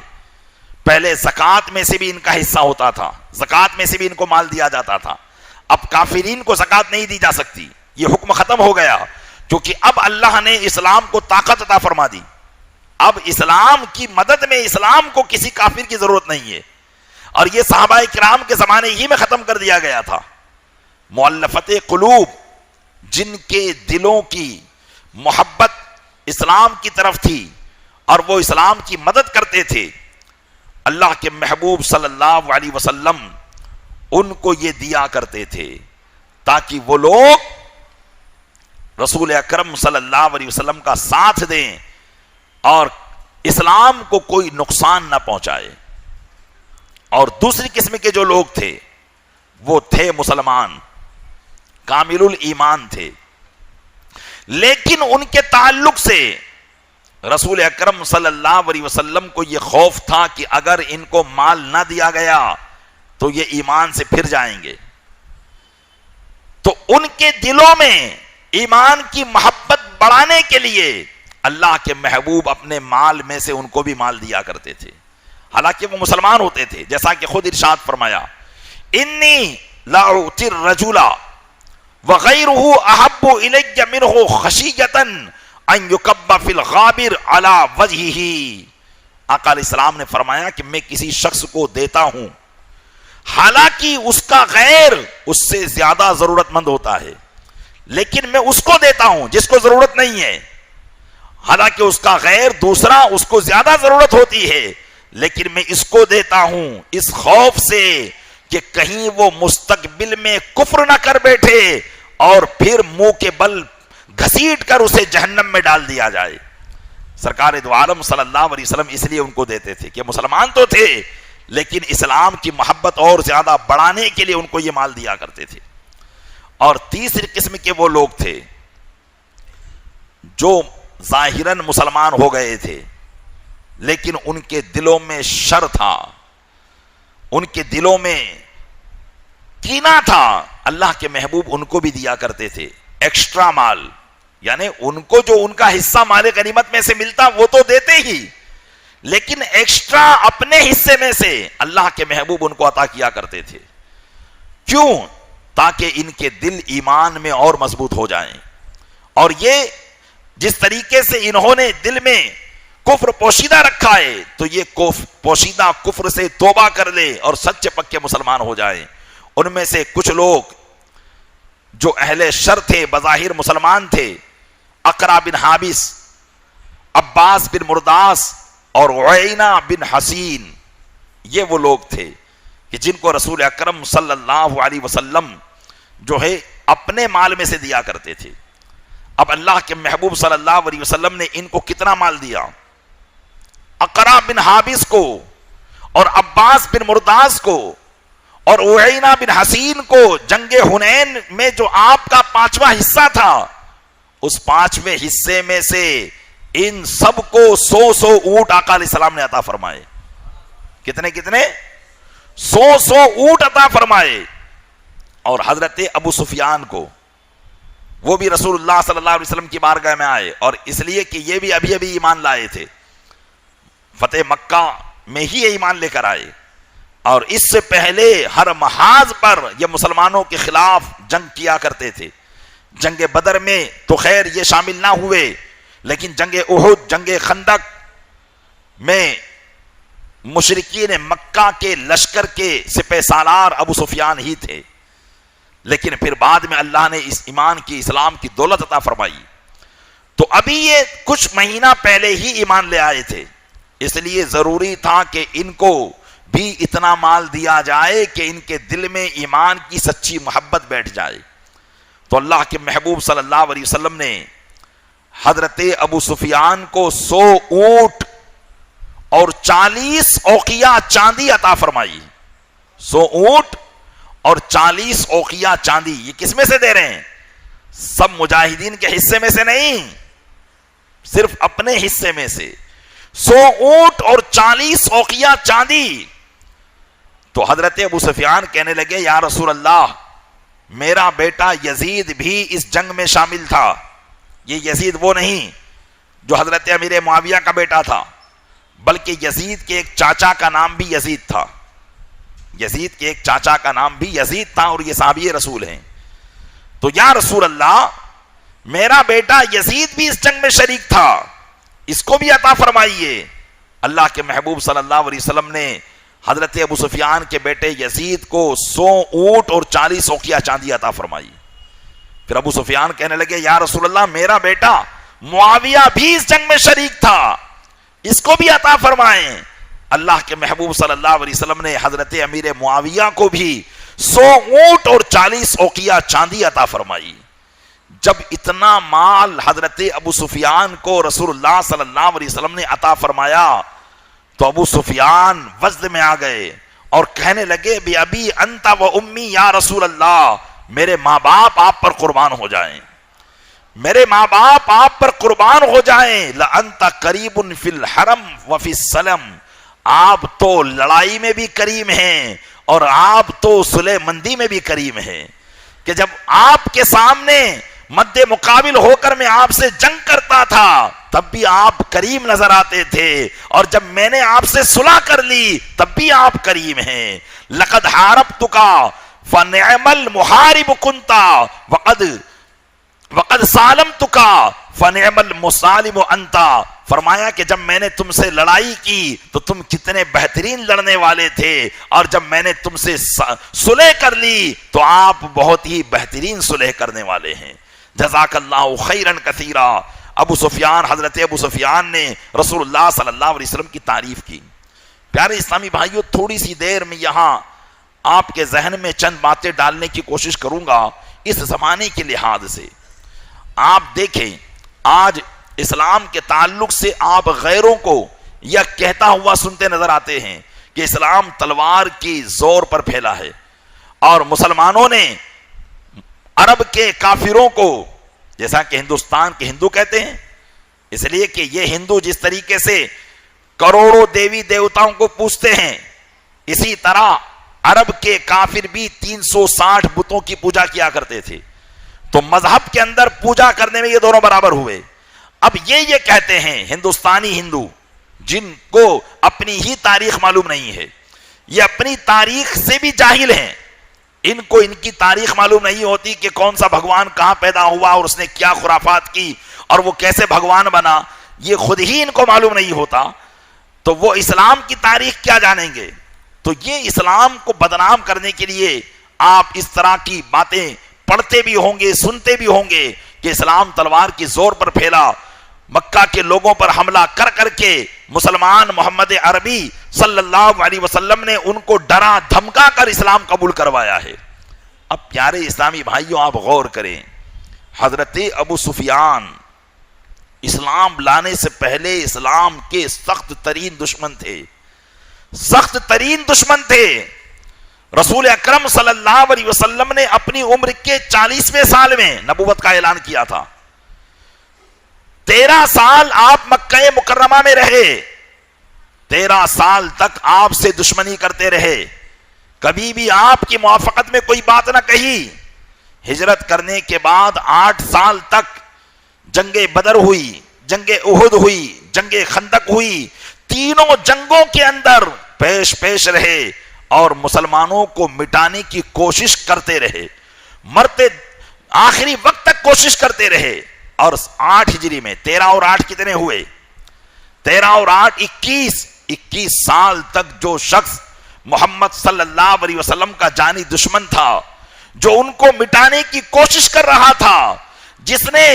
پہلے زکوٰۃ میں سے بھی ان کا حصہ ہوتا تھا, زکوٰۃ میں سے بھی ان کو مال دیا جاتا تھا. اب کافرین کو زکوٰۃ نہیں دی جا سکتی, یہ حکم ختم ہو گیا, کیونکہ اب اللہ نے اسلام کو طاقت عطا فرما دی. اب اسلام کی مدد میں اسلام کو کسی کافر کی ضرورت نہیں ہے. اور یہ صحابہ کرام کے زمانے ہی میں ختم کر دیا گیا تھا. مؤلفت قلوب، جن کے دلوں کی محبت اسلام کی طرف تھی اور وہ اسلام کی مدد کرتے تھے، اللہ کے محبوب صلی اللہ علیہ وسلم ان کو یہ دیا کرتے تھے تاکہ وہ لوگ رسول اکرم صلی اللہ علیہ وسلم کا ساتھ دیں اور اسلام کو کوئی نقصان نہ پہنچائے. اور دوسری قسم کے جو لوگ تھے وہ تھے مسلمان، کامل الایمان تھے، لیکن ان کے تعلق سے رسول اکرم صلی اللہ علیہ وسلم کو یہ خوف تھا کہ اگر ان کو مال نہ دیا گیا تو یہ ایمان سے پھر جائیں گے. تو ان کے دلوں میں ایمان کی محبت بڑھانے کے لیے اللہ کے محبوب اپنے مال میں سے ان کو بھی مال دیا کرتے تھے، حالانکہ وہ مسلمان ہوتے تھے. جیسا کہ خود ارشاد فرمایا، انی لا اعطی الرجل وغیرہ احب الی منہ خشیۃ ان یکب فی الغابر علی وجہہ. آقا علیہ السلام نے فرمایا کہ میں کسی شخص کو دیتا ہوں حالانکہ اس کا غیر اس سے زیادہ ضرورت مند ہوتا ہے، لیکن میں اس کو دیتا ہوں جس کو ضرورت نہیں ہے. حالانکہ اس کا غیر دوسرا اس کو زیادہ ضرورت ہوتی ہے، لیکن میں اس کو دیتا ہوں اس خوف سے کہ کہیں وہ مستقبل میں کفر نہ کر بیٹھے اور پھر منہ کے بل گھسیٹ کر اسے جہنم میں ڈال دیا جائے. سرکار دو عالم صلی اللہ علیہ وسلم اس لیے ان کو دیتے تھے کہ مسلمان تو تھے لیکن اسلام کی محبت اور زیادہ بڑھانے کے لیے ان کو یہ مال دیا کرتے تھے. اور تیسری قسم کے وہ لوگ تھے جو ظاہراً مسلمان ہو گئے تھے لیکن ان کے دلوں میں شر تھا، ان کے دلوں میں کینہ تھا. اللہ کے محبوب ان کو بھی دیا کرتے تھے ایکسٹرا مال، یعنی ان کو جو ان کا حصہ مال غنیمت میں سے ملتا وہ تو دیتے ہی، لیکن ایکسٹرا اپنے حصے میں سے اللہ کے محبوب ان کو عطا کیا کرتے تھے. کیوں؟ تاکہ ان کے دل ایمان میں اور مضبوط ہو جائیں. اور یہ جس طریقے سے انہوں نے دل میں کفر پوشیدہ رکھا ہے تو یہ پوشیدہ کفر سے توبہ کر لے اور سچے پکے مسلمان ہو جائیں. ان میں سے کچھ لوگ جو اہل شر تھے بظاہر مسلمان تھے، اقرا بن حابس، عباس بن مرداس اور عیینہ بن حسین، یہ وہ لوگ تھے کہ جن کو رسول اکرم صلی اللہ علیہ وسلم جو ہے اپنے مال میں سے دیا کرتے تھے. اب اللہ کے محبوب صلی اللہ علیہ وسلم نے ان کو کتنا مال دیا؟ اقرا بن حابس کو اور عباس بن مرداس کو اور عیینہ بن حسین کو جنگ حنین میں جو آپ کا 5واں حصہ تھا اس 5ویں حصے میں سے ان سب کو 100 اونٹ آقا علیہ السلام نے عطا فرمائے. کتنے 100 اونٹ عطا فرمائے. اور حضرت ابو سفیان کو، وہ بھی رسول اللہ صلی اللہ علیہ وسلم کی بارگاہ میں آئے اور اس لیے کہ یہ بھی ابھی ایمان لائے تھے، فتح مکہ میں ہی ایمان لے کر آئے اور اس سے پہلے ہر محاذ پر یہ مسلمانوں کے خلاف جنگ کیا کرتے تھے. جنگ بدر میں تو خیر یہ شامل نہ ہوئے، لیکن جنگ احد، جنگ خندق میں مشرکین مکہ کے لشکر کے سپہ سالار ابو سفیان ہی تھے. لیکن پھر بعد میں اللہ نے اس ایمان کی، اسلام کی دولت عطا فرمائی. تو ابھی یہ کچھ مہینہ پہلے ہی ایمان لے آئے تھے، اس لیے ضروری تھا کہ ان کو بھی اتنا مال دیا جائے کہ ان کے دل میں ایمان کی سچی محبت بیٹھ جائے. تو اللہ کے محبوب صلی اللہ علیہ وسلم نے حضرت ابو سفیان کو 100 اونٹ اور 40 اوقیہ چاندی عطا فرمائی. 100 اونٹ اور 40 اوقیہ چاندی. یہ کس میں سے دے رہے ہیں؟ سب مجاہدین کے حصے میں سے نہیں، صرف اپنے حصے میں سے. 100 اونٹ اور 40 اوقیہ چاندی. تو حضرت ابو سفیان کہنے لگے یا رسول اللہ، میرا بیٹا یزید بھی اس جنگ میں شامل تھا. یہ یزید وہ نہیں جو حضرت امیر معاویہ کا بیٹا تھا، بلکہ یزید کے ایک چاچا کا نام بھی یزید تھا. یزید کے ایک چاچا کا نام بھی یزید تھا اور یہ صحابی رسول ہیں. تو یا رسول اللہ، میرا بیٹا یزید بھی اس جنگ میں شریک تھا، اس کو بھی عطا فرمائیے. اللہ کے محبوب صلی اللہ علیہ وسلم نے حضرت ابو سفیان کے بیٹے یزید کو 100 اونٹ اور 40 اوقیہ چاندی عطا فرمائی. پھر ابو سفیان کہنے لگے یا رسول اللہ میرا بیٹا معاویہ بھی اس جنگ میں شریک تھا, اس کو بھی عطا فرمائیں. اللہ کے محبوب صلی اللہ علیہ وسلم نے حضرت امیر معاویہ کو بھی 100 اونٹ اور 40 اوقیہ چاندی عطا فرمائی. جب اتنا مال حضرت ابو سفیان کو رسول اللہ صلی اللہ علیہ وسلم نے عطا فرمایا تو ابو سفیان وجد میں آ گئے اور کہنے لگے بی ابی انت و امی یا رسول اللہ, میرے ماں باپ آپ پر قربان ہو جائیں, میرے ماں باپ آپ پر قربان ہو جائیں. لَأَنْتَ قَرِيبٌ فِي الْحَرَمْ وَفِي السَّلَمْ, آپ تو لڑائی میں بھی کریم ہیں اور آپ تو صلح مندی میں بھی کریم ہیں, کہ جب آپ کے سامنے مد مقابل ہو کر میں آپ سے جنگ کرتا تھا تب بھی آپ کریم نظر آتے تھے, اور جب میں نے آپ سے صلح کر لی تب بھی آپ کریم ہیں. لَقَدْ حَارَبْتُكَ فَنِعْمَ الْمُحَارِبُ كُنْتَ وَقَدْ سَالَمْتُكَ فَنِعْمَ الْمُسَالِمُ أَنْتَ. فرمایا کہ جب میں نے تم سے لڑائی کی تو تم کتنے بہترین لڑنے والے تھے, اور جب میں نے تم سے صلح کر لی تو آپ بہت ہی بہترین صلح کرنے والے ہیں. جزاک اللہ خیرن کثیرا. ابو سفیان, حضرت ابو سفیان نے رسول اللہ صلی اللہ علیہ وسلم کی تعریف کی. پیارے اسلامی بھائیوں, تھوڑی سی دیر میں یہاں آپ کے ذہن میں چند باتیں ڈالنے کی کوشش کروں گا اس زمانے کے لحاظ سے. آپ دیکھیں آج اسلام کے تعلق سے آپ غیروں کو یہ کہتا ہوا سنتے نظر آتے ہیں کہ اسلام تلوار کی زور پر پھیلا ہے, اور مسلمانوں نے عرب کے کافروں کو, جیسا کہ ہندوستان کے ہندو کہتے ہیں, اس لیے کہ یہ ہندو جس طریقے سے کروڑوں دیوی دیوتاؤں کو پوجتے ہیں, اسی طرح عرب کے کافر بھی 360 بتوں کی پوجا کیا کرتے تھے. تو مذہب کے اندر پوجا کرنے میں یہ دونوں برابر ہوئے. اب یہ کہتے ہیں ہندوستانی ہندو, جن کو اپنی ہی تاریخ معلوم نہیں ہے, یہ اپنی تاریخ سے بھی جاہل ہیں, ان کو ان کی تاریخ معلوم نہیں ہوتی کہ کون سا بھگوان کہاں پیدا ہوا اور اس نے کیا خرافات کی اور وہ کیسے بھگوان بنا, یہ خود ہی ان کو معلوم نہیں ہوتا, تو وہ اسلام کی تاریخ کیا جانیں گے. تو یہ اسلام کو بدنام کرنے کے لیے آپ اس طرح کی باتیں پڑھتے بھی ہوں گے, سنتے بھی ہوں گے کہ اسلام تلوار کی زور پر پھیلا. مکہ کے لوگوں پر حملہ کر کر کے مسلمان محمد عربی صلی اللہ علیہ وسلم نے ان کو ڈرا دھمکا کر اسلام قبول کروایا ہے. اب پیارے اسلامی بھائیوں آپ غور کریں, حضرت ابو سفیان اسلام لانے سے پہلے اسلام کے سخت ترین دشمن تھے, سخت ترین دشمن تھے. رسول اکرم صلی اللہ علیہ وسلم نے اپنی عمر کے 40ویں سال میں نبوت کا اعلان کیا تھا. 13 سال آپ مکہ مکرمہ میں رہے, 13 سال تک آپ سے دشمنی کرتے رہے, کبھی بھی آپ کی موافقت میں کوئی بات نہ کہی. ہجرت کرنے کے بعد 8 سال تک جنگ بدر ہوئی, جنگ احد ہوئی, جنگ خندق ہوئی, تینوں جنگوں کے اندر پیش رہے اور مسلمانوں کو مٹانے کی کوشش کرتے رہے, مرتے آخری وقت تک کوشش کرتے رہے. اور 8 ہجری میں 13 اور 8 کتنے ہوئے, 13 اور 8 21 سال تک جو شخص محمد صلی اللہ علیہ وسلم کا جانی دشمن تھا, جو ان کو مٹانے کی کوشش کر رہا تھا, جس نے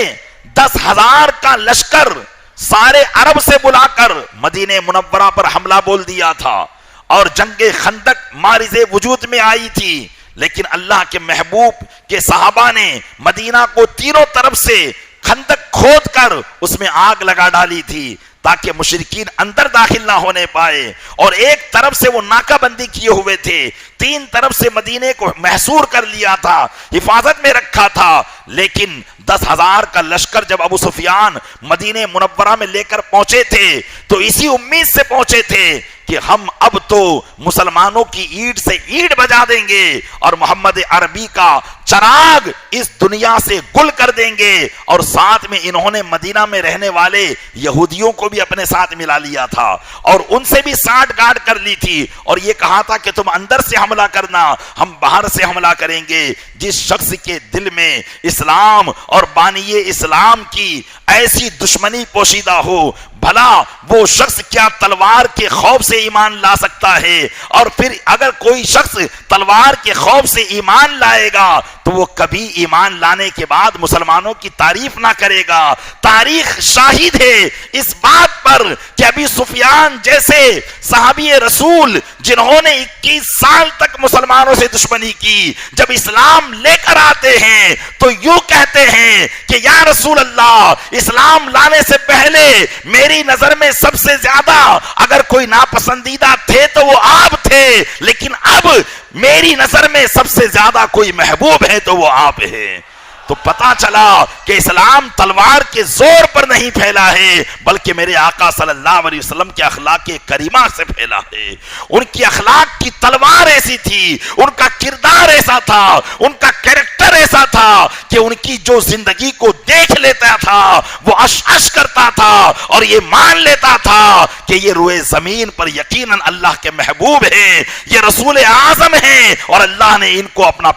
10,000 کا لشکر سارے عرب سے بلا کر مدینہ منورہ پر حملہ بول دیا تھا, اور جنگ خندق مارز وجود میں آئی تھی, لیکن اللہ کے محبوب کے صحابہ نے مدینہ کو تینوں طرف سے خندق کھود کر اس میں آگ لگا ڈالی تھی تاکہ مشرکین اندر داخل نہ ہونے پائے, اور ایک طرف سے وہ ناکہ بندی کیے ہوئے تھے, 3 طرف سے مدینے کو محصور کر لیا تھا, حفاظت میں رکھا تھا. لیکن 10,000 کا لشکر جب ابو سفیان مدینہ منورہ میں لے کر پہنچے تھے تو اسی امید سے پہنچے تھے کہ ہم اب تو مسلمانوں کی اینٹ سے اینٹ بجا دیں گے اور محمد عربی کا چراغ اس دنیا سے گل کر دیں گے. اور ساتھ میں انہوں نے مدینہ میں رہنے والے یہودیوں کو بھی اپنے ساتھ ملا لیا تھا اور ان سے بھی ساٹھ گاٹھ کر لی تھی, اور یہ کہا تھا کہ تم اندر سے حملہ کرنا, ہم باہر سے حملہ کریں گے. جس شخص کے دل میں اسلام اور بانی اسلام کی ایسی دشمنی پوشیدہ ہو, بھلا وہ شخص کیا تلوار کے خوف سے ایمان لا سکتا ہے؟ اور پھر اگر کوئی شخص تلوار کے خوف سے ایمان لائے گا تو وہ کبھی ایمان لانے کے بعد مسلمانوں کی تعریف نہ کرے گا۔ تاریخ شاہد ہے اس بات پر کہ ابی سفیان جیسے صحابی رسول جنہوں نے 21 سال تک مسلمانوں سے دشمنی کی، جب اسلام لے کر آتے ہیں تو یوں کہتے ہیں کہ یا رسول اللہ، اسلام لانے سے پہلے میری نظر میں سب سے زیادہ اگر کوئی ناپسندیدہ تھے تو وہ آپ تھے، لیکن اب میری نظر میں سب سے زیادہ کوئی محبوب ہے تو وہ آپ ہیں۔ تو پتا چلا کہ اسلام تلوار کے زور پر نہیں پھیلا ہے بلکہ میرے آقا صلی اللہ علیہ وسلم کے اخلاق کریمہ سے پھیلا ہے۔ ان کی اخلاق کی تلوار ایسی تھی، ان کا کردار ایسا تھا، ان کا کریکٹر ایسا تھا کہ ان کی جو زندگی کو دیکھ لیتا تھا وہ اش اش کرتا تھا اور یہ مان لیتا تھا کہ یہ روئے زمین پر یقیناً اللہ کے محبوب ہیں، یہ رسول اعظم ہیں اور اللہ نے ان کو اپنا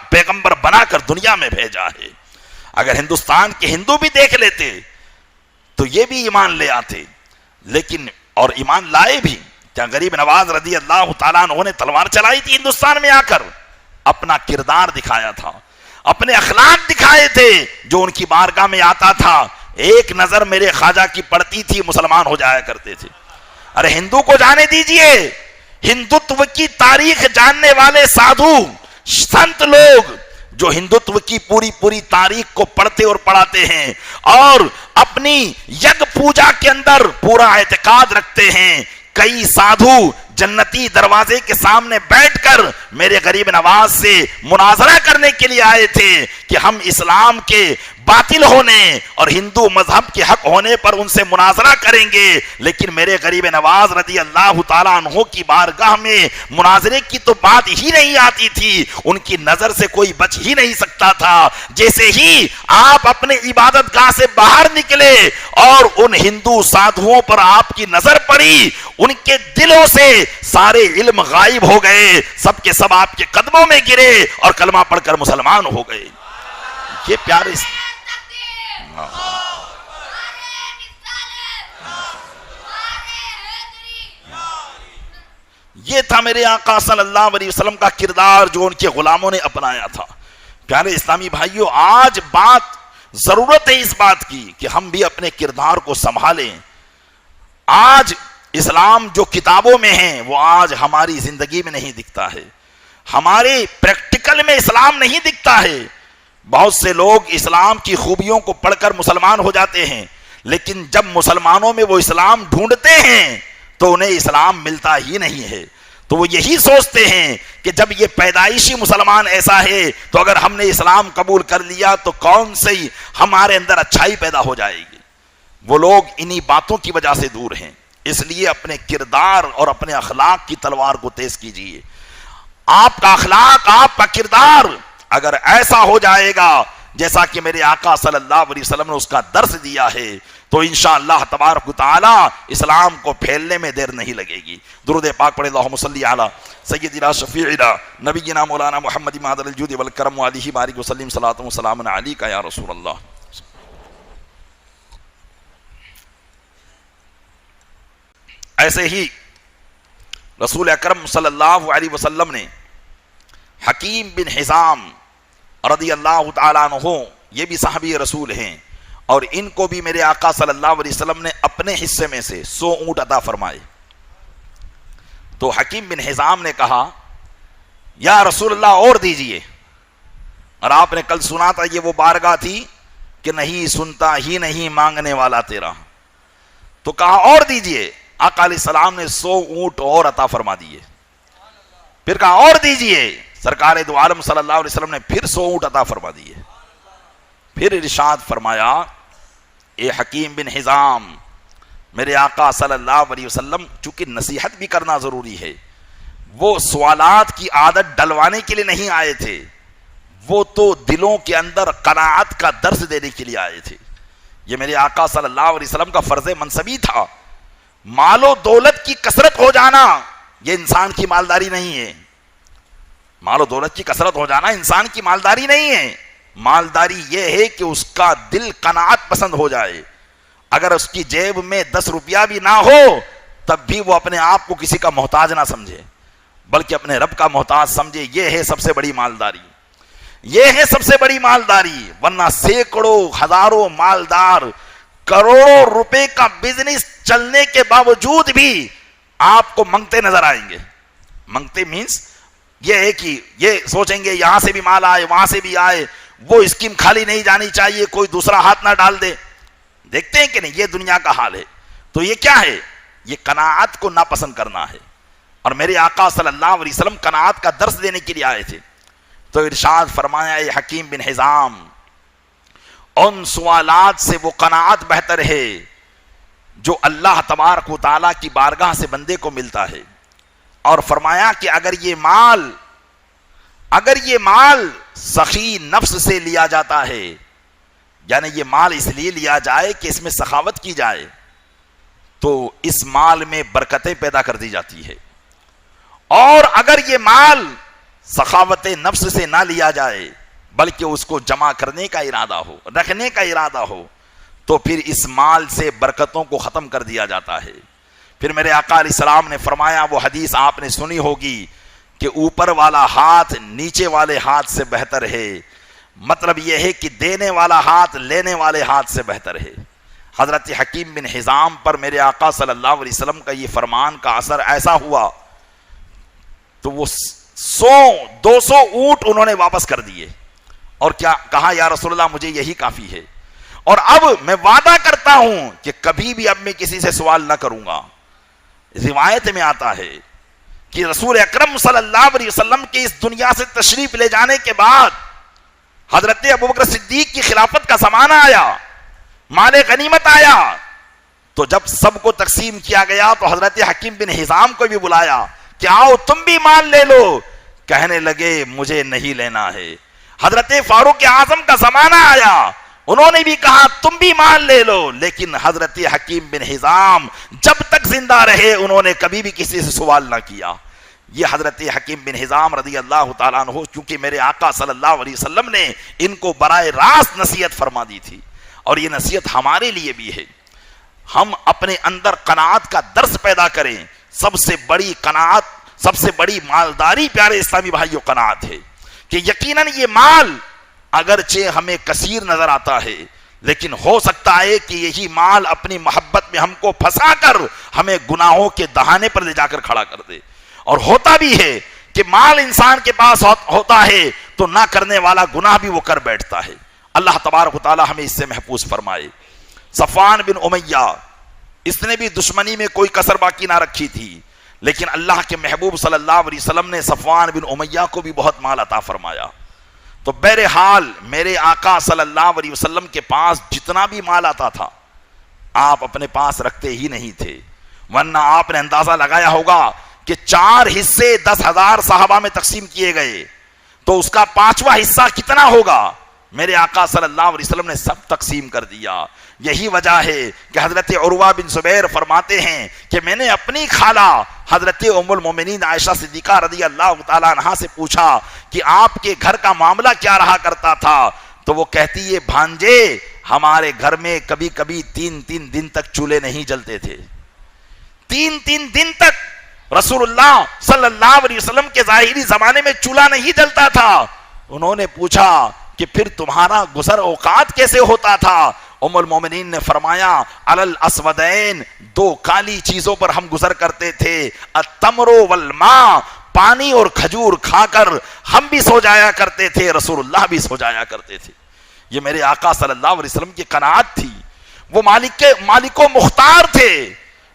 پیغمبر بنا کر دنیا میں بھیجا ہے۔ اگر ہندوستان کے ہندو بھی دیکھ لیتے تو یہ بھی ایمان لے آتے، لیکن اور ایمان لائے بھی۔ کیا غریب نواز رضی اللہ تعالیٰ عنہ نے تلوار چلائی تھی ہندوستان میں آ کر؟ اپنا کردار دکھایا تھا، اپنے اخلاق دکھائے تھے۔ جو ان کی بارگاہ میں آتا تھا ایک نظر میرے خواجہ کی پڑتی تھی، مسلمان ہو جایا کرتے تھے۔ ارے ہندو کو جانے دیجئے، ہندوتو کی تاریخ جاننے والے سادھو سنت لوگ جو ہندوتو کی پوری تاریخ کو پڑھتے اور پڑھاتے ہیں اور اپنی یگ پوجا کے اندر پورا اعتقاد رکھتے ہیں، کئی سادھو جنتی دروازے کے سامنے بیٹھ کر میرے غریب نواز سے مناظرہ کرنے کے لیے آئے تھے کہ ہم اسلام کے باطل ہونے اور ہندو مذہب کے حق ہونے پر ان سے مناظرہ کریں گے، لیکن میرے غریب نواز رضی اللہ تعالیٰ عنہ کی بارگاہ میں مناظرے کی تو بات ہی نہیں آتی تھی، ان کی نظر سے کوئی بچ ہی نہیں سکتا تھا۔ جیسے ہی آپ اپنے عبادت گاہ سے باہر نکلے اور ان ہندو سادھوؤں پر آپ کی نظر پڑی، ان کے دلوں سے سارے علم غائب ہو گئے، سب کے سب آپ کے قدموں میں گرے اور کلمہ پڑھ کر مسلمان ہو گئے۔ یہ پیارے یہ تھا میرے آقا صلی اللہ علیہ وسلم کا کردار جو ان کے غلاموں نے اپنایا تھا۔ پیارے اسلامی بھائیوں، آج ضرورت ہے اس بات کی کہ ہم بھی اپنے کردار کو سنبھالیں۔ آج اسلام جو کتابوں میں ہیں وہ آج ہماری زندگی میں نہیں دکھتا ہے، ہمارے پریکٹیکل میں اسلام نہیں دکھتا ہے۔ بہت سے لوگ اسلام کی خوبیوں کو پڑھ کر مسلمان ہو جاتے ہیں، لیکن جب مسلمانوں میں وہ اسلام ڈھونڈتے ہیں تو انہیں اسلام ملتا ہی نہیں ہے۔ تو وہ یہی سوچتے ہیں کہ جب یہ پیدائشی مسلمان ایسا ہے تو اگر ہم نے اسلام قبول کر لیا تو کون سی ہمارے اندر اچھائی پیدا ہو جائے گی۔ وہ لوگ انہی باتوں کی وجہ سے دور ہیں۔ اس لیے اپنے کردار اور اپنے اخلاق کی تلوار کو تیز کیجیے۔ آپ کا اخلاق، آپ کا کردار اگر ایسا ہو جائے گا جیسا کہ میرے آقا صلی اللہ علیہ وسلم نے اس کا درس دیا ہے تو انشاءاللہ تبارک و تعالی اسلام کو پھیلنے میں دیر نہیں لگے گی۔ درود پاک پڑھے، اللہم صلی علی سیدنا شفیعنا نبینا مولانا محمد معدل الجود والکرم علیہ بارک وسلم صلاۃ و سلام علیک یا رسول اللہ۔ ایسے ہی رسول اکرم صلی اللہ علیہ وسلم نے حکیم بن حزام رضی اللہ تعالیٰ عنہ، یہ بھی صحابی رسول ہیں، اور ان کو بھی میرے آقا صلی اللہ علیہ وسلم نے اپنے حصے میں سے 100 اونٹ عطا فرمائے۔ تو حکیم بن حزام نے کہا یا رسول اللہ اور دیجئے، اور آپ نے کل سنا تھا یہ وہ بارگاہ تھی کہ نہیں سنتا ہی نہیں مانگنے والا تیرا، تو کہا اور دیجئے۔ آقا علیہ السلام نے 100 اونٹ اور عطا فرما دیے۔ پھر کہا اور دیجئے، سرکار دو عالم صلی اللہ علیہ وسلم نے پھر 100 اونٹ عطا فرما دیے۔ پھر ارشاد فرمایا اے حکیم بن حزام، میرے آقا صلی اللہ علیہ وسلم چونکہ نصیحت بھی کرنا ضروری ہے، وہ سوالات کی عادت ڈلوانے کے لیے نہیں آئے تھے، وہ تو دلوں کے اندر قناعت کا درس دینے کے لیے آئے تھے۔ یہ میرے آقا صلی اللہ علیہ وسلم کا فرض منصبی تھا۔ مال و دولت کی کثرت ہو جانا یہ انسان کی مالداری نہیں ہے۔ مال و دولت کی کثرت ہو جانا انسان کی مالداری نہیں ہے۔ مالداری یہ ہے کہ اس کا دل قناعت پسند ہو جائے۔ اگر اس کی جیب میں 10 روپیہ بھی نہ ہو تب بھی وہ اپنے آپ کو کسی کا محتاج نہ سمجھے بلکہ اپنے رب کا محتاج سمجھے. یہ ہے سب سے بڑی مالداری, یہ ہے سب سے بڑی مالداری. ورنہ سینکڑوں ہزاروں مالدار کروڑوں روپے کا بزنس چلنے کے باوجود بھی آپ کو منگتے نظر آئیں گے. منگتے مینس یہ ہے کہ یہ سوچیں گے یہاں سے بھی مال آئے وہاں سے بھی آئے, وہ اسکیم خالی نہیں جانی چاہیے, کوئی دوسرا ہاتھ نہ ڈال دے. دیکھتے ہیں کہ نہیں, یہ دنیا کا حال ہے. تو یہ کیا ہے؟ یہ قناعت کو ناپسند کرنا ہے. اور میرے آقا صلی اللہ علیہ وسلم قناعت کا درس دینے کے لیے آئے تھے. تو ارشاد فرمایا, اے حکیم بن حزام, ان سوالات سے وہ قناعت بہتر ہے جو اللہ تبارک و تعالیٰ کی بارگاہ سے بندے کو ملتا ہے. اور فرمایا کہ اگر یہ مال سخی نفس سے لیا جاتا ہے, یعنی یہ مال اس لیے لیا جائے کہ اس میں سخاوت کی جائے, تو اس مال میں برکتیں پیدا کر دی جاتی ہے. اور اگر یہ مال سخاوت نفس سے نہ لیا جائے بلکہ اس کو جمع کرنے کا ارادہ ہو, رکھنے کا ارادہ ہو, تو پھر اس مال سے برکتوں کو ختم کر دیا جاتا ہے. پھر میرے آقا علیہ السلام نے فرمایا, وہ حدیث آپ نے سنی ہوگی کہ اوپر والا ہاتھ نیچے والے ہاتھ سے بہتر ہے. مطلب یہ ہے کہ دینے والا ہاتھ لینے والے ہاتھ سے بہتر ہے. حضرت حکیم بن حزام پر میرے آقا صلی اللہ علیہ وسلم کا یہ فرمان کا اثر ایسا ہوا تو وہ 100-200 اونٹ انہوں نے واپس کر دیے. اور کیا کہا, یا رسول اللہ مجھے یہی کافی ہے, اور اب میں وعدہ کرتا ہوں کہ کبھی بھی اب میں کسی سے سوال نہ کروں گا. روایت میں آتا ہے کہ رسول اکرم صلی اللہ علیہ وسلم کے اس دنیا سے تشریف لے جانے کے بعد حضرت ابوبکر صدیق کی خلافت کا زمانہ آیا, مال غنیمت آیا. تو جب سب کو تقسیم کیا گیا تو حضرت حکیم بن حزام کو بھی بلایا کہ آؤ تم بھی مال لے لو. کہنے لگے مجھے نہیں لینا ہے. حضرت فاروق اعظم کا زمانہ آیا, انہوں نے بھی کہا تم بھی مال لے لو. لیکن حضرت حکیم بن حزام جب تک زندہ رہے انہوں نے کبھی بھی کسی سے سوال نہ کیا. یہ حضرت حکیم بن حزام رضی اللہ تعالیٰ عنہ, چونکہ میرے آقا صلی اللہ علیہ وسلم نے ان کو براہ راست نصیحت فرما دی تھی, اور یہ نصیحت ہمارے لیے بھی ہے. ہم اپنے اندر قناعت کا درس پیدا کریں. سب سے بڑی قناعت, سب سے بڑی مالداری پیارے اسلامی بھائیوں قناعت ہے کہ یقیناً یہ مال اگرچہ ہمیں کثیر نظر آتا ہے لیکن ہو سکتا ہے کہ یہی مال اپنی محبت میں ہم کو پھنسا کر ہمیں گناہوں کے دہانے پر لے جا کر کھڑا کر دے. اور ہوتا بھی ہے کہ مال انسان کے پاس ہوتا ہے تو نہ کرنے والا گناہ بھی وہ کر بیٹھتا ہے. اللہ تبارک و تعالی ہمیں اس سے محفوظ فرمائے. صفوان بن امیہ, اس نے بھی دشمنی میں کوئی کسر باقی نہ رکھی تھی, لیکن اللہ کے محبوب صلی اللہ علیہ وسلم نے صفوان بن امیہ کو بھی بہت مال عطا فرمایا. تو بہرحال میرے آقا صلی اللہ علیہ وسلم کے پاس جتنا بھی مال آتا تھا آپ اپنے پاس رکھتے ہی نہیں تھے, ورنہ آپ نے اندازہ لگایا ہوگا کہ 4 حصے 10,000 صحابہ میں تقسیم کیے گئے تو اس کا 5واں حصہ کتنا ہوگا. میرے آقا صلی اللہ علیہ وسلم نے سب تقسیم کر دیا. یہی وجہ ہے کہ حضرت عروہ بن زبیر فرماتے ہیں کہ میں نے اپنی خالہ حضرت ام المومنین عائشہ صدیقہ رضی اللہ تعالیٰ عنہا سے پوچھا کہ آپ کے گھر کا معاملہ کیا رہا کرتا تھا, تو وہ کہتی ہے بھانجے ہمارے گھر میں کبھی کبھی 3 دن تک چولہے نہیں جلتے تھے. 3 دن تک رسول اللہ صلی اللہ علیہ وسلم کے ظاہری زمانے میں چولہا نہیں جلتا تھا. انہوں نے پوچھا کہ پھر تمہارا گزر اوقات کیسے ہوتا تھا. ام المومنین نے فرمایا علل اسودین, 2 کالی چیزوں پر ہم گزر کرتے تھے, التمر والماء, پانی اور کھجور کھا کر ہم بھی سو جایا کرتے تھے, رسول اللہ بھی سو جایا کرتے تھے. یہ میرے آقا صلی اللہ علیہ وسلم کی قناعت تھی. وہ مالک و مختار تھے,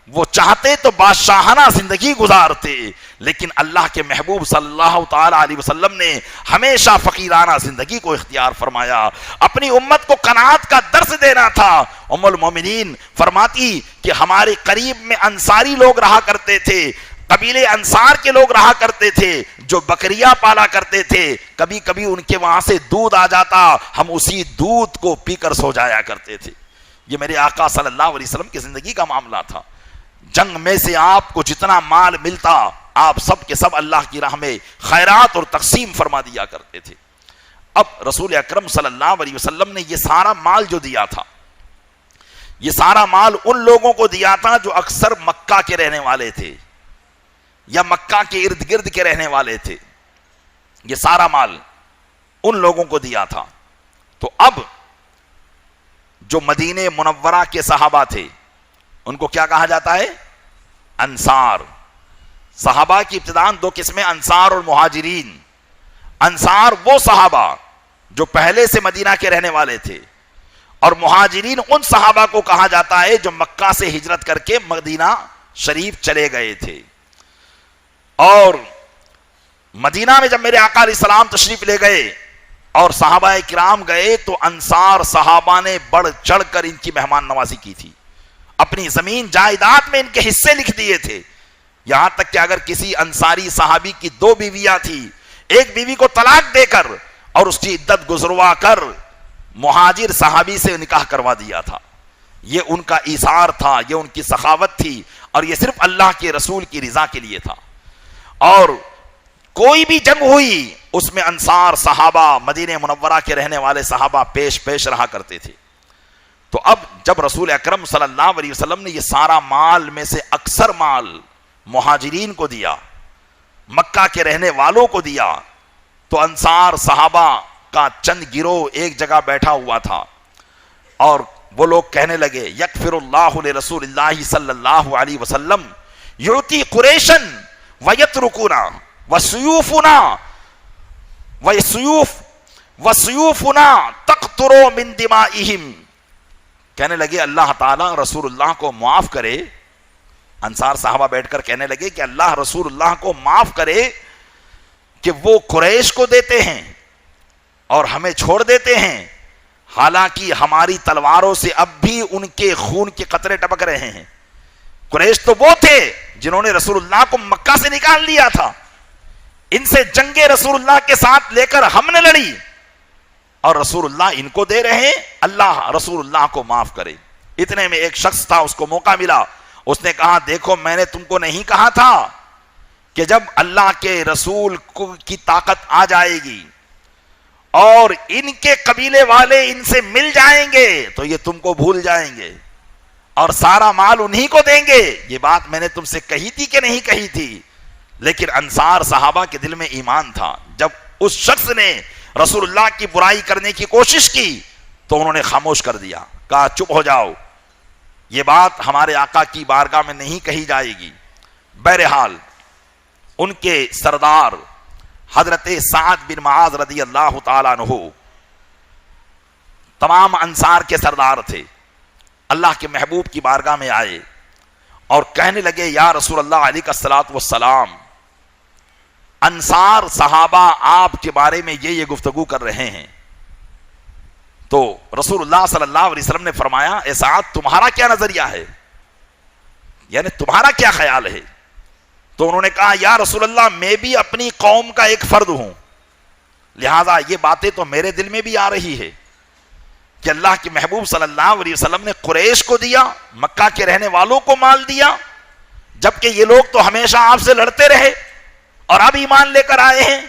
وہ چاہتے تو بادشاہانہ زندگی گزارتے, لیکن اللہ کے محبوب صلی اللہ تعالی علیہ وسلم نے ہمیشہ فقیرانہ زندگی کو اختیار فرمایا. اپنی امت کو قناعت کا درس دینا تھا. ام المومنین فرماتی کہ ہمارے قریب میں انصاری لوگ رہا کرتے تھے, قبیلے انصار کے لوگ رہا کرتے تھے جو بکریاں پالا کرتے تھے. کبھی کبھی ان کے وہاں سے دودھ آ جاتا, ہم اسی دودھ کو پی کر سو جایا کرتے تھے. یہ میرے آقا صلی اللہ علیہ وسلم کی زندگی کا معاملہ تھا. جنگ میں سے آپ کو جتنا مال ملتا آپ سب کے سب اللہ کی راہ میں خیرات اور تقسیم فرما دیا کرتے تھے. اب رسول اکرم صلی اللہ علیہ وسلم نے یہ سارا مال جو دیا تھا یہ سارا مال ان لوگوں کو دیا تھا جو اکثر مکہ کے رہنے والے تھے یا مکہ کے ارد گرد کے رہنے والے تھے. یہ سارا مال ان لوگوں کو دیا تھا. تو اب جو مدینہ منورہ کے صحابہ تھے ان کو کیا کہا جاتا ہے؟ انصار. صحابہ کی ابتداءً دو قسمیں، انصار اور مہاجرین. انصار وہ صحابہ جو پہلے سے مدینہ کے رہنے والے تھے، اور مہاجرین ان صحابہ کو کہا جاتا ہے جو مکہ سے ہجرت کر کے مدینہ شریف چلے گئے تھے. اور مدینہ میں جب میرے آقا علیہ السلام تشریف لے گئے اور صحابہ کرام گئے تو انصار صحابہ نے بڑھ چڑھ کر ان کی مہمان نوازی کی تھی. اپنی زمین جائیداد میں ان کے حصے لکھ دیے تھے. یہاں تک کہ اگر کسی انصاری صحابی کی 2 بیویاں تھی، ایک بیوی کو طلاق دے کر اور اس کی عدت گزروا کر مہاجر صحابی سے نکاح کروا دیا تھا. یہ ان کا ایثار تھا، یہ ان کی سخاوت تھی، اور یہ صرف اللہ کے رسول کی رضا کے لیے تھا. اور کوئی بھی جنگ ہوئی اس میں انصار صحابہ، مدینہ منورہ کے رہنے والے صحابہ پیش رہا کرتے تھے. تو اب جب رسول اکرم صلی اللہ علیہ وسلم نے یہ سارا مال میں سے اکثر مال مہاجرین کو دیا، مکہ کے رہنے والوں کو دیا، تو انصار صحابہ کا چند گروہ ایک جگہ بیٹھا ہوا تھا اور وہ لوگ کہنے لگے یکفر اللہ لرسول اللہ صلی اللہ علیہ وسلم یعطی قریشن ویترکونا وسیوفنا تقطر من دمائہم. کہنے لگے اللہ تعالیٰ رسول اللہ کو معاف کرے. انصار صحابہ بیٹھ کر کہنے لگے کہ اللہ رسول اللہ کو معاف کرے کہ وہ قریش کو دیتے ہیں اور ہمیں چھوڑ دیتے ہیں، حالانکہ ہماری تلواروں سے اب بھی ان کے خون کے قطرے ٹپک رہے ہیں. قریش تو وہ تھے جنہوں نے رسول اللہ کو مکہ سے نکال لیا تھا. ان سے جنگ رسول اللہ کے ساتھ لے کر ہم نے لڑی اور رسول اللہ ان کو دے رہے ہیں، اللہ رسول اللہ کو معاف کرے. اتنے میں ایک شخص تھا، اس کو موقع ملا، اس نے کہا دیکھو میں نے تم کو نہیں کہا تھا کہ جب اللہ کے رسول کی طاقت آ جائے گی اور ان کے قبیلے والے ان سے مل جائیں گے تو یہ تم کو بھول جائیں گے اور سارا مال انہی کو دیں گے. یہ بات میں نے تم سے کہی تھی کہ نہیں کہی تھی؟ لیکن انصار صحابہ کے دل میں ایمان تھا. جب اس شخص نے رسول اللہ کی برائی کرنے کی کوشش کی تو انہوں نے خاموش کر دیا، کہا چپ ہو جاؤ، یہ بات ہمارے آقا کی بارگاہ میں نہیں کہی جائے گی. بہرحال ان کے سردار حضرت سعد بن معاذ رضی اللہ تعالیٰ عنہ تمام انصار کے سردار تھے، اللہ کے محبوب کی بارگاہ میں آئے اور کہنے لگے یا رسول اللہ علیہ الصلوۃ والسلام، انصار صحابہ آپ کے بارے میں یہ گفتگو کر رہے ہیں. تو رسول اللہ صلی اللہ علیہ وسلم نے فرمایا اے سعد تمہارا کیا نظریہ ہے، یعنی تمہارا کیا خیال ہے؟ تو انہوں نے کہا یا رسول اللہ میں بھی اپنی قوم کا ایک فرد ہوں، لہذا یہ باتیں تو میرے دل میں بھی آ رہی ہے کہ اللہ کے محبوب صلی اللہ علیہ وسلم نے قریش کو دیا، مکہ کے رہنے والوں کو مال دیا، جبکہ یہ لوگ تو ہمیشہ آپ سے لڑتے رہے اور اب ایمان لے کر آئے ہیں،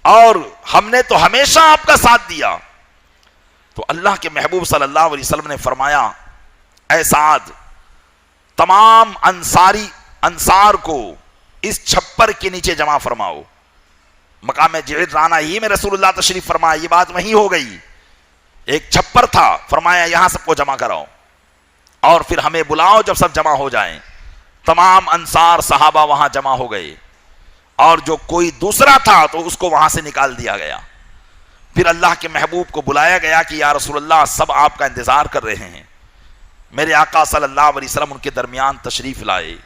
اور ہم نے تو ہمیشہ آپ کا ساتھ دیا. تو اللہ کے محبوب صلی اللہ علیہ وسلم نے فرمایا اے سعد تمام انصار کو اس چھپر کے نیچے جمع فرماؤ. مقام جعرانہ ہی میں رسول اللہ تشریف فرمایا، یہ بات وہیں ہو گئی. ایک چھپر تھا، فرمایا یہاں سب کو جمع کراؤ اور پھر ہمیں بلاؤ جب سب جمع ہو جائیں. تمام انصار صحابہ وہاں جمع ہو گئے اور جو کوئی دوسرا تھا تو اس کو وہاں سے نکال دیا گیا. پھر اللہ کے محبوب کو بلایا گیا کہ یا رسول اللہ سب آپ کا انتظار کر رہے ہیں. میرے آقا صلی اللہ علیہ وسلم ان کے درمیان تشریف لائے.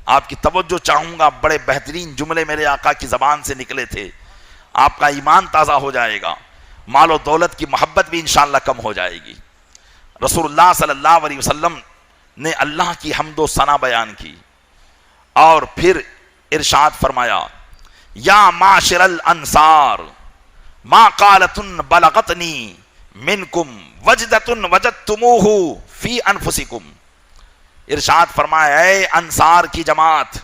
آپ کی توجہ چاہوں گا، بڑے بہترین جملے میرے آقا کی زبان سے نکلے تھے. آپ کا ایمان تازہ ہو جائے گا، مال و دولت کی محبت بھی انشاءاللہ کم ہو جائے گی. رسول اللہ صلی اللہ علیہ وسلم نے اللہ کی حمد و ثنا بیان کی اور پھر ارشاد فرمایا یا معاشر الانصار ما قالت بلغتنی منکم وجدت وجدتموہ فی انفسکم. ارشاد فرمایا اے انصار کی جماعت،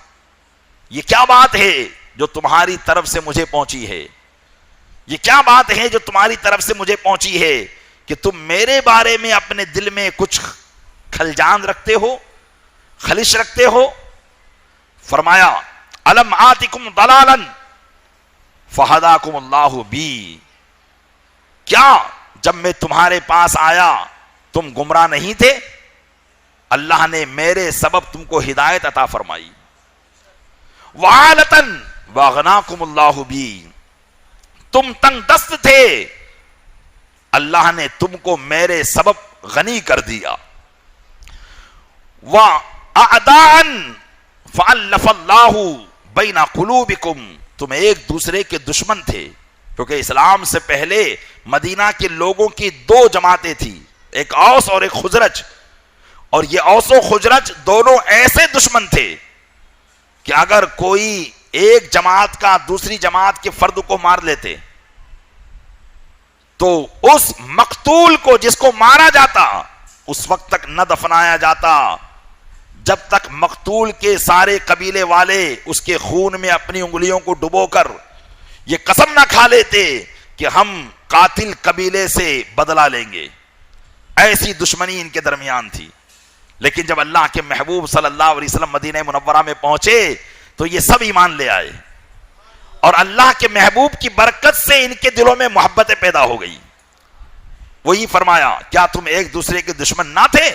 یہ کیا بات ہے جو تمہاری طرف سے مجھے پہنچی ہے، یہ کیا بات ہے جو تمہاری طرف سے مجھے پہنچی ہے کہ تم میرے بارے میں اپنے دل میں کچھ خلجان رکھتے ہو, خلش رکھتے ہو. فرمایا الم آتکم ضلالا فہداکم اللہ بی, کیا جب میں تمہارے پاس آیا تم گمراہ نہیں تھے؟ اللہ نے میرے سبب تم کو ہدایت عطا فرمائی. وعالتاً واغناکم اللہ بی, تم تنگ دست تھے, اللہ نے تم کو میرے سبب غنی کر دیا. وَأَعْدَاءً فَأَلَّفَ اللَّهُ بَيْنَ قُلُوبِكُمْ, تم ایک دوسرے کے دشمن تھے, کیونکہ اسلام سے پہلے مدینہ کے لوگوں کی دو جماعتیں تھیں, ایک اوس اور ایک خزرج, اور یہ اوس و خزرج دونوں ایسے دشمن تھے کہ اگر کوئی ایک جماعت کا دوسری جماعت کے فرد کو مار لیتے تو اس مقتول کو, جس کو مارا جاتا, اس وقت تک نہ دفنایا جاتا جب تک مقتول کے سارے قبیلے والے اس کے خون میں اپنی انگلیوں کو ڈبو کر یہ قسم نہ کھا لیتے کہ ہم قاتل قبیلے سے بدلہ لیں گے. ایسی دشمنی ان کے درمیان تھی. لیکن جب اللہ کے محبوب صلی اللہ علیہ وسلم مدینہ منورہ میں پہنچے تو یہ سب ایمان لے آئے, اور اللہ کے محبوب کی برکت سے ان کے دلوں میں محبتیں پیدا ہو گئی. وہی فرمایا کیا تم ایک دوسرے کے دشمن نہ تھے؟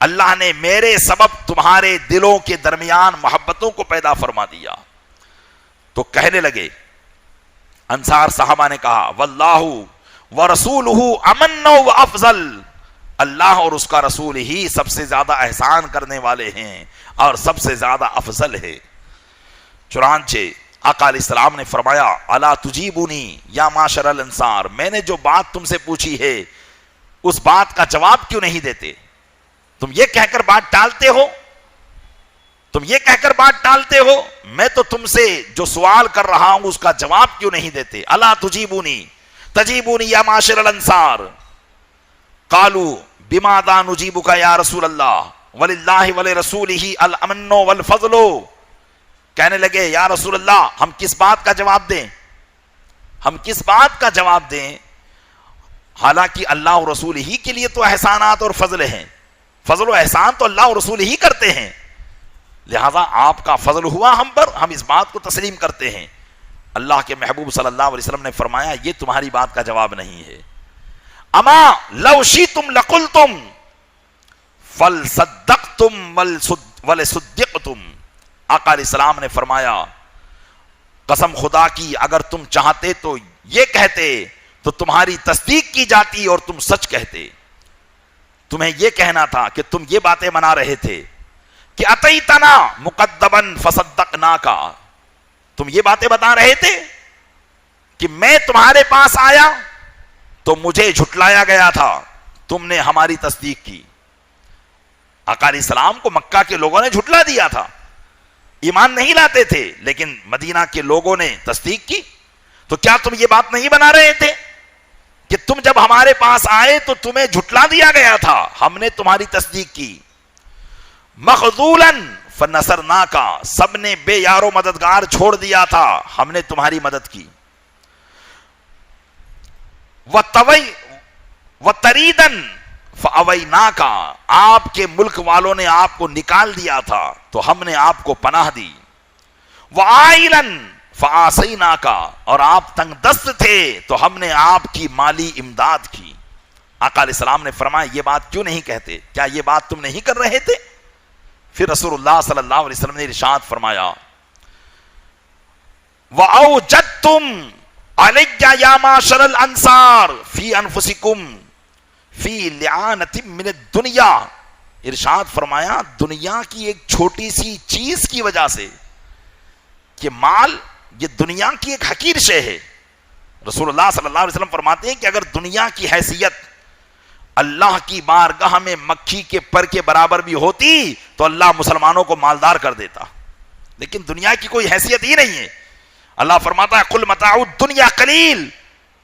اللہ نے میرے سبب تمہارے دلوں کے درمیان محبتوں کو پیدا فرما دیا. تو کہنے لگے انصار صحابہ نے کہا واللہ ورسولہ امن و افضل, اللہ اور اس کا رسول ہی سب سے زیادہ احسان کرنے والے ہیں اور سب سے زیادہ افضل ہے. چنانچہ آقا علیہ السلام نے فرمایا الا تجیبونی یا معاشر الانصار, میں نے جو بات تم سے پوچھی ہے اس بات کا جواب کیوں نہیں دیتے؟ تم یہ کہہ کر بات ٹالتے ہو, تم یہ کہہ کر بات ٹالتے ہو, میں تو تم سے جو سوال کر رہا ہوں اس کا جواب کیوں نہیں دیتے؟ الا تجیبونی تجیبونی یا معاشر الانصار. قالوا بماذا نجیبک یا رسول اللہ وللہ ولرسولہ الامن والفضل, کہنے لگے یا رسول اللہ ہم کس بات کا جواب دیں, ہم کس بات کا جواب دیں؟ حالانکہ اللہ اور رسول ہی کے لیے تو احسانات اور فضل ہیں, فضل و احسان تو اللہ اور رسول ہی کرتے ہیں, لہذا آپ کا فضل ہوا ہم پر, ہم اس بات کو تسلیم کرتے ہیں. اللہ کے محبوب صلی اللہ علیہ وسلم نے فرمایا یہ تمہاری بات کا جواب نہیں ہے. اما لو شئتم لقلتم فلصدقتم ولصدقتم, آقا علیہ السلام نے فرمایا قسم خدا کی اگر تم چاہتے تو یہ کہتے تو تمہاری تصدیق کی جاتی اور تم سچ کہتے. تمہیں یہ کہنا تھا کہ تم یہ باتیں منا رہے تھے کہ اتیتنا مقدما فصدقناک, تم یہ باتیں بتا رہے تھے کہ میں تمہارے پاس آیا تو مجھے جھٹلایا گیا تھا, تم نے ہماری تصدیق کی. آقا علیہ السلام کو مکہ کے لوگوں نے جھٹلا دیا تھا, ایمان نہیں لاتے تھے, لیکن مدینہ کے لوگوں نے تصدیق کی. تو کیا تم یہ بات نہیں بنا رہے تھے کہ تم جب ہمارے پاس آئے تو تمہیں جھٹلا دیا گیا تھا, ہم نے تمہاری تصدیق کی. مخذولا فنصرناک, سب نے بے یار و مددگار چھوڑ دیا تھا, ہم نے تمہاری مدد کی. وَتَرِيدًا فَأَوَيْنَاكَ, آپ کے ملک والوں نے آپ کو نکال دیا تھا تو ہم نے آپ کو پناہ دی. وَعَائِلًا فَآسَيْنَاكَ, اور آپ تنگ دست تھے تو ہم نے آپ کی مالی امداد کی. آقا علیہ السلام نے فرمایا یہ بات کیوں نہیں کہتے, کیا یہ بات تم نہیں کر رہے تھے؟ پھر رسول اللہ صلی اللہ علیہ وسلم نے ارشاد فرمایا وَأَوْجَدْتُمْ عَلَيَّ يَا مَعْشَرَ الْأَنصَارِ فِي أَنفُسِكُمْ فِي لِعَانَةٍ مِّنَ الدُّنْيَا, ارشاد فرمایا دنیا کی ایک چھوٹی سی چیز کی وجہ سے, کہ مال یہ دنیا کی ایک حقیر شے ہے. رسول اللہ صلی اللہ علیہ وسلم فرماتے ہیں کہ اگر دنیا کی حیثیت اللہ کی بارگاہ میں مکھی کے پر کے برابر بھی ہوتی تو اللہ مسلمانوں کو مالدار کر دیتا, لیکن دنیا کی کوئی حیثیت ہی نہیں ہے. اللہ فرماتا ہے قل متاع الدنیا قلیل,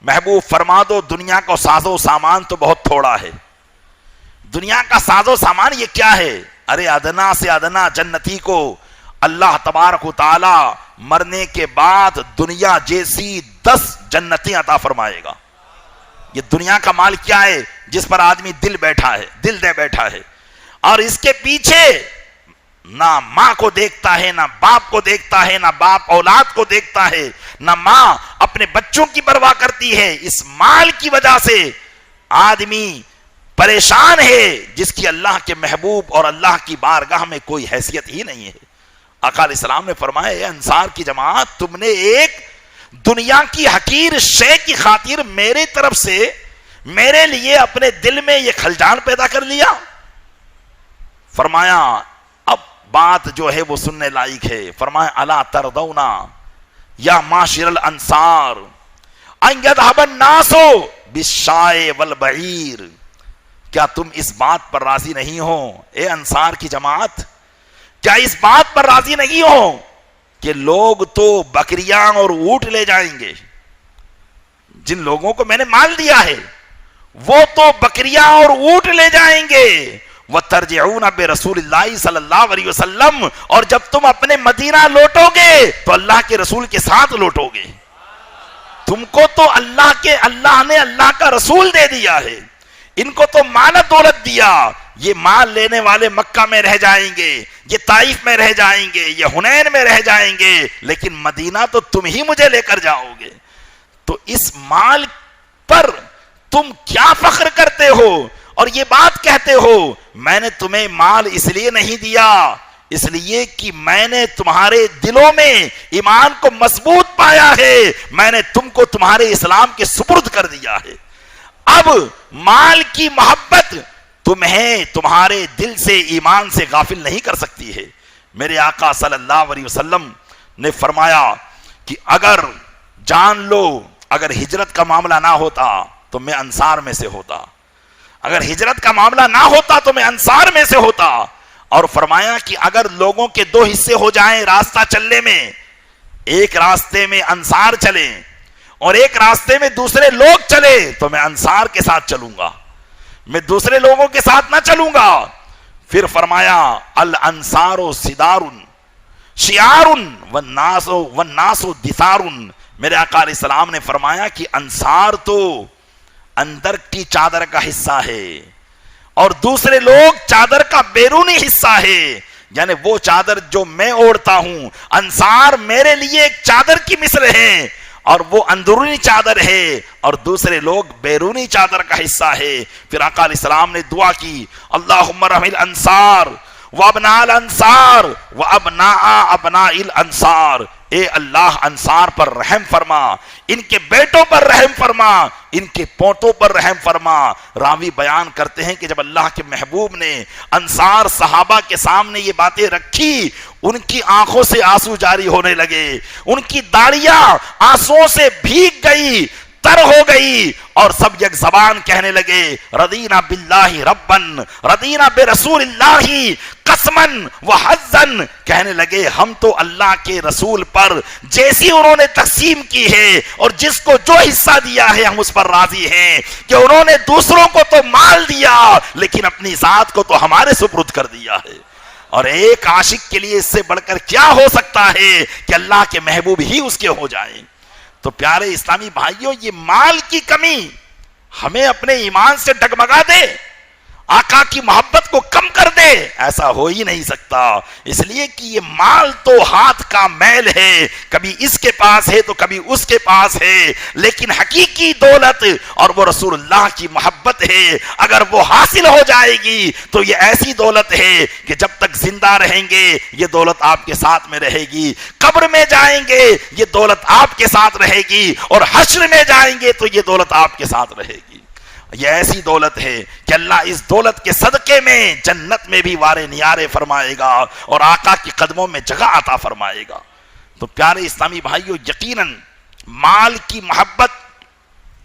محبوب فرما دو دنیا کا ساز و سامان تو بہت تھوڑا ہے. دنیا کا ساز و سامان یہ کیا ہے؟ ارے ادنا سے ادنا جنتی کو اللہ تبارک و تعالی مرنے کے بعد دنیا جیسی 10 جنتیں عطا فرمائے گا. یہ دنیا کا مال کیا ہے جس پر آدمی دل دے بیٹھا ہے. اور اس کے پیچھے نہ ماں کو دیکھتا ہے، نہ باپ کو دیکھتا ہے، نہ باپ اولاد کو دیکھتا ہے، نہ ماں اپنے بچوں کی پرواہ کرتی ہے. اس مال کی وجہ سے آدمی پریشان ہے جس کی اللہ کے محبوب اور اللہ کی بارگاہ میں کوئی حیثیت ہی نہیں ہے. آقا علیہ السلام نے فرمایا اے انصار کی جماعت، تم نے ایک دنیا کی حقیر شے کی خاطر میرے طرف سے میرے لیے اپنے دل میں یہ خلجان پیدا کر لیا. فرمایا اب بات جو ہے وہ سننے لائق ہے. فرمایا الا ترضونا یا معاشر الانصار ان یذهب الناس بالشاء والبعیر، کیا تم اس بات پر راضی نہیں ہو اے انصار کی جماعت، کیا اس بات پر راضی نہیں ہو کہ لوگ تو بکریاں اور اونٹ لے جائیں گے؟ جن لوگوں کو میں نے مال دیا ہے وہ تو بکریاں اور اونٹ لے جائیں گے. وَتَرْجِعُونَ بِرَسُولِ اللَّهِ صلی اللہ علیہ وسلم، اور جب تم اپنے مدینہ لوٹو گے تو اللہ کے رسول کے ساتھ لوٹو گے. تم کو تو اللہ نے اللہ کا رسول دے دیا ہے، ان کو تو مال دولت دیا. یہ مال لینے والے مکہ میں رہ جائیں گے، یہ طائف میں رہ جائیں گے، یہ حنین میں رہ جائیں گے، لیکن مدینہ تو تم ہی مجھے لے کر جاؤ گے. تو اس مال پر تم کیا فخر کرتے ہو اور یہ بات کہتے ہو میں نے تمہیں مال اس لیے نہیں دیا، اس لیے کہ میں نے تمہارے دلوں میں ایمان کو مضبوط پایا ہے، میں نے تم کو تمہارے اسلام کے سپرد کر دیا ہے. اب مال کی محبت تمہیں تمہارے دل سے ایمان سے غافل نہیں کر سکتی ہے. میرے آقا صلی اللہ علیہ وسلم نے فرمایا کہ اگر جان لو اگر ہجرت کا معاملہ نہ ہوتا تو میں انصار میں سے ہوتا، اگر ہجرت کا معاملہ نہ ہوتا تو میں انصار میں سے ہوتا. اور فرمایا کہ اگر لوگوں کے دو حصے ہو جائیں راستہ چلنے میں، ایک راستے میں انصار چلیں اور ایک راستے میں دوسرے لوگ چلے تو میں انصار کے ساتھ چلوں گا، میں دوسرے لوگوں کے ساتھ نہ چلوں گا. پھر فرمایا الانصار صدار شعار والناس دثار. میرے آقا علیہ السلام نے فرمایا کہ انصار تو اندر کی چادر کا حصہ ہے اور دوسرے لوگ چادر کا بیرونی حصہ ہے. یعنی وہ چادر جو میں اوڑھتا ہوں، انصار میرے لیے ایک چادر کی مثل ہے اور وہ اندرونی چادر ہے اور دوسرے لوگ بیرونی چادر کا حصہ ہے. پھر آقا علیہ السلام نے دعا کی اللہم ارحم الانصار وابناء الانصار وابناء ابناء الانصار. اے اللہ انصار پر رحم فرما، ان کے بیٹوں پر رحم فرما، ان کے پوتوں پر رحم فرما. راوی بیان کرتے ہیں کہ جب اللہ کے محبوب نے انصار صحابہ کے سامنے یہ باتیں رکھی، ان کی آنکھوں سے آنسو جاری ہونے لگے، ان کی داڑیاں آنسوؤں سے بھیگ گئی، تر ہو گئی، اور سب یک زبان کہنے لگے رضینا باللہ ربن رضینا برسول اللہ قسمن وحزن. کہنے لگے ہم تو اللہ کے رسول پر جیسی انہوں نے تقسیم کی ہے اور جس کو جو حصہ دیا ہے ہم اس پر راضی ہیں کہ انہوں نے دوسروں کو تو مال دیا لیکن اپنی ذات کو تو ہمارے سپرد کر دیا ہے. اور ایک عاشق کے لیے اس سے بڑھ کر کیا ہو سکتا ہے کہ اللہ کے محبوب ہی اس کے ہو جائیں. تو پیارے اسلامی بھائیوں، یہ مال کی کمی ہمیں اپنے ایمان سے ڈگمگا دے، آقا کی محبت کو کم کر دے، ایسا ہو ہی نہیں سکتا. اس لیے کہ یہ مال تو ہاتھ کا میل ہے، کبھی اس کے پاس ہے تو کبھی اس کے پاس ہے، لیکن حقیقی دولت اور وہ رسول اللہ کی محبت ہے. اگر وہ حاصل ہو جائے گی تو یہ ایسی دولت ہے کہ جب تک زندہ رہیں گے یہ دولت آپ کے ساتھ میں رہے گی، قبر میں جائیں گے یہ دولت آپ کے ساتھ رہے گی، اور حشر میں جائیں گے تو یہ دولت آپ کے ساتھ رہے گی. یہ ایسی دولت ہے کہ اللہ اس دولت کے صدقے میں جنت میں بھی وارے نیارے فرمائے گا اور آقا کی قدموں میں جگہ عطا فرمائے گا. تو پیارے اسلامی بھائیوں، یقیناً مال کی محبت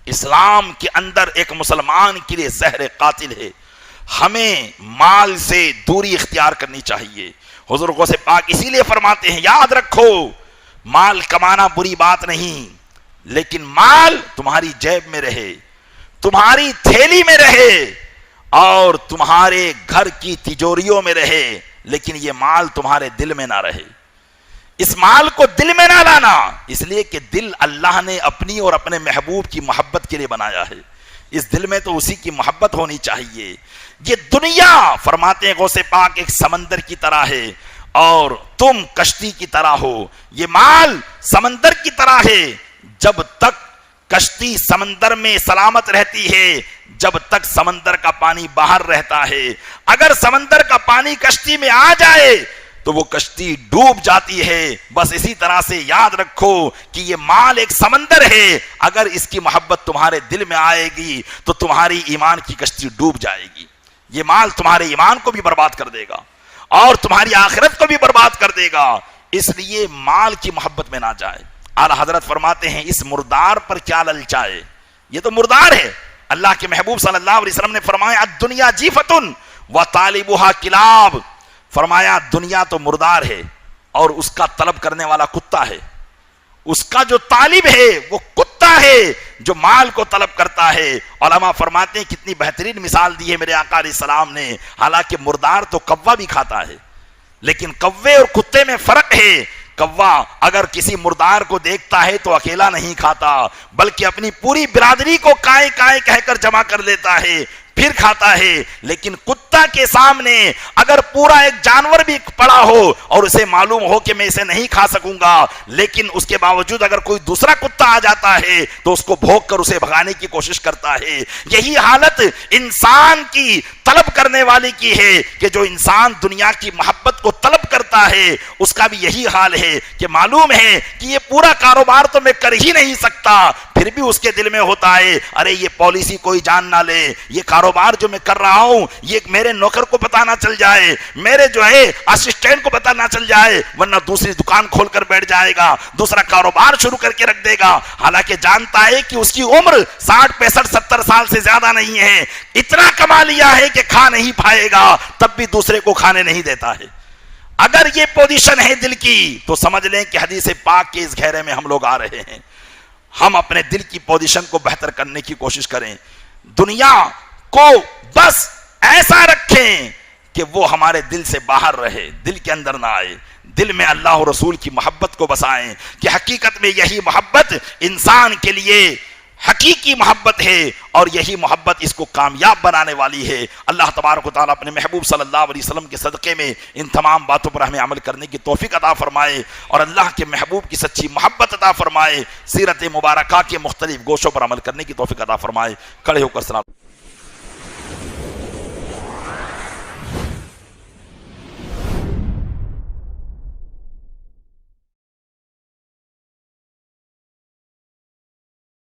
اسلام کے اندر ایک مسلمان کے لیے زہر قاتل ہے. ہمیں مال سے دوری اختیار کرنی چاہیے. حضور غوث پاک اسی لیے فرماتے ہیں یاد رکھو مال کمانا بری بات نہیں، لیکن مال تمہاری جیب میں رہے، تمہاری تھیلی میں رہے اور تمہارے گھر کی تجوریوں میں رہے، لیکن یہ مال تمہارے دل میں نہ رہے. اس مال کو دل میں نہ لانا، اس لیے کہ دل اللہ نے اپنی اور اپنے محبوب کی محبت کے لیے بنایا ہے. اس دل میں تو اسی کی محبت ہونی چاہیے. یہ دنیا فرماتے ہیں غوث پاک ایک سمندر کی طرح ہے اور تم کشتی کی طرح ہو. یہ مال سمندر کی طرح ہے. جب تک کشتی سمندر میں سلامت رہتی ہے، جب تک سمندر کا پانی باہر رہتا ہے. اگر سمندر کا پانی کشتی میں آ جائے تو وہ کشتی ڈوب جاتی ہے. بس اسی طرح سے یاد رکھو کہ یہ مال ایک سمندر ہے. اگر اس کی محبت تمہارے دل میں آئے گی تو تمہاری ایمان کی کشتی ڈوب جائے گی. یہ مال تمہارے ایمان کو بھی برباد کر دے گا اور تمہاری آخرت کو بھی برباد کر دے گا. اس لیے مال کی محبت میں نہ جائے. اعلیٰ حضرت فرماتے ہیں اس مردار پر کیا للچائے، یہ تو مردار ہے. اللہ کے محبوب صلی اللہ علیہ وسلم نے فرمایا الدنیا جیفتن وطالبها کلاب. فرمایا دنیا تو مردار ہے اور اس کا طلب کرنے والا کتا ہے. اس کا جو طالب ہے وہ کتا ہے جو مال کو طلب کرتا ہے. علماء فرماتے ہیں کتنی بہترین مثال دی ہے میرے آقا علیہ السلام نے. حالانکہ مردار تو کوا بھی کھاتا ہے، لیکن کوے اور کتے میں فرق ہے. کوا اگر کسی مردار کو دیکھتا ہے تو اکیلا نہیں کھاتا بلکہ اپنی پوری برادری کو کائیں کائیں کہہ کر جمع کر لیتا ہے پھر کھاتا ہے. لیکن کتا کے سامنے اگر پورا ایک جانور بھی پڑا ہو اور اسے معلوم ہو کہ میں اسے نہیں کھا سکوں گا، لیکن اس کے باوجود اگر کوئی دوسرا کتا آ جاتا ہے تو اس کو بھونک کر اسے بھگانے کی کوشش کرتا ہے. یہی حالت انسان کی طلب کرنے والی کی ہے کہ جو انسان دنیا کی محبت کو طلب کرتا ہے اس کا بھی یہی حال ہے کہ معلوم ہے کہ یہ پورا کاروبار تو میں کر ہی نہیں سکتا، پھر بھی اس کے دل میں ہوتا ہے ارے یہ پالیسی کوئی جان نہ لے، یہ کاروبار جو میں کر رہا ہوں یہ میرے نوکر کو پتہ نہ چل جائے، میرے جو ہے اسسٹنٹ کو پتہ نہ چل جائے، ورنہ دوسری دکان کھول کر بیٹھ جائے گا، دوسرا کاروبار شروع کر کے رکھ دے گا. حالانکہ جانتا ہے کہ اس کی عمر 60 65 70 سال سے زیادہ نہیں ہے. اتنا کما لیا ہے کہ کھا نہیں پائے گا تب بھی دوسرے کو کھانے نہیں دیتا ہے. اگر یہ پوزیشن ہے دل کی تو سمجھ لیں کہ حدیث پاک کے اس گھیرے میں ہم لوگ آ رہے ہیں. ہم اپنے دل کی پوزیشن کو بہتر کرنے کی کوشش کریں. دنیا کو بس ایسا رکھیں کہ وہ ہمارے دل سے باہر رہے، دل کے اندر نہ آئے. دل میں اللہ اور رسول کی محبت کو بسائیں کہ حقیقت میں یہی محبت انسان کے لیے حقیقی محبت ہے اور یہی محبت اس کو کامیاب بنانے والی ہے. اللہ تبارک و تعالیٰ اپنے محبوب صلی اللہ علیہ وسلم کے صدقے میں ان تمام باتوں پر ہمیں عمل کرنے کی توفیق عطا فرمائے اور اللہ کے محبوب کی سچی محبت عطا فرمائے. سیرت مبارکہ کے مختلف گوشوں پر عمل کرنے کی توفیق عطا فرمائے. کھڑے ہو کر سلام.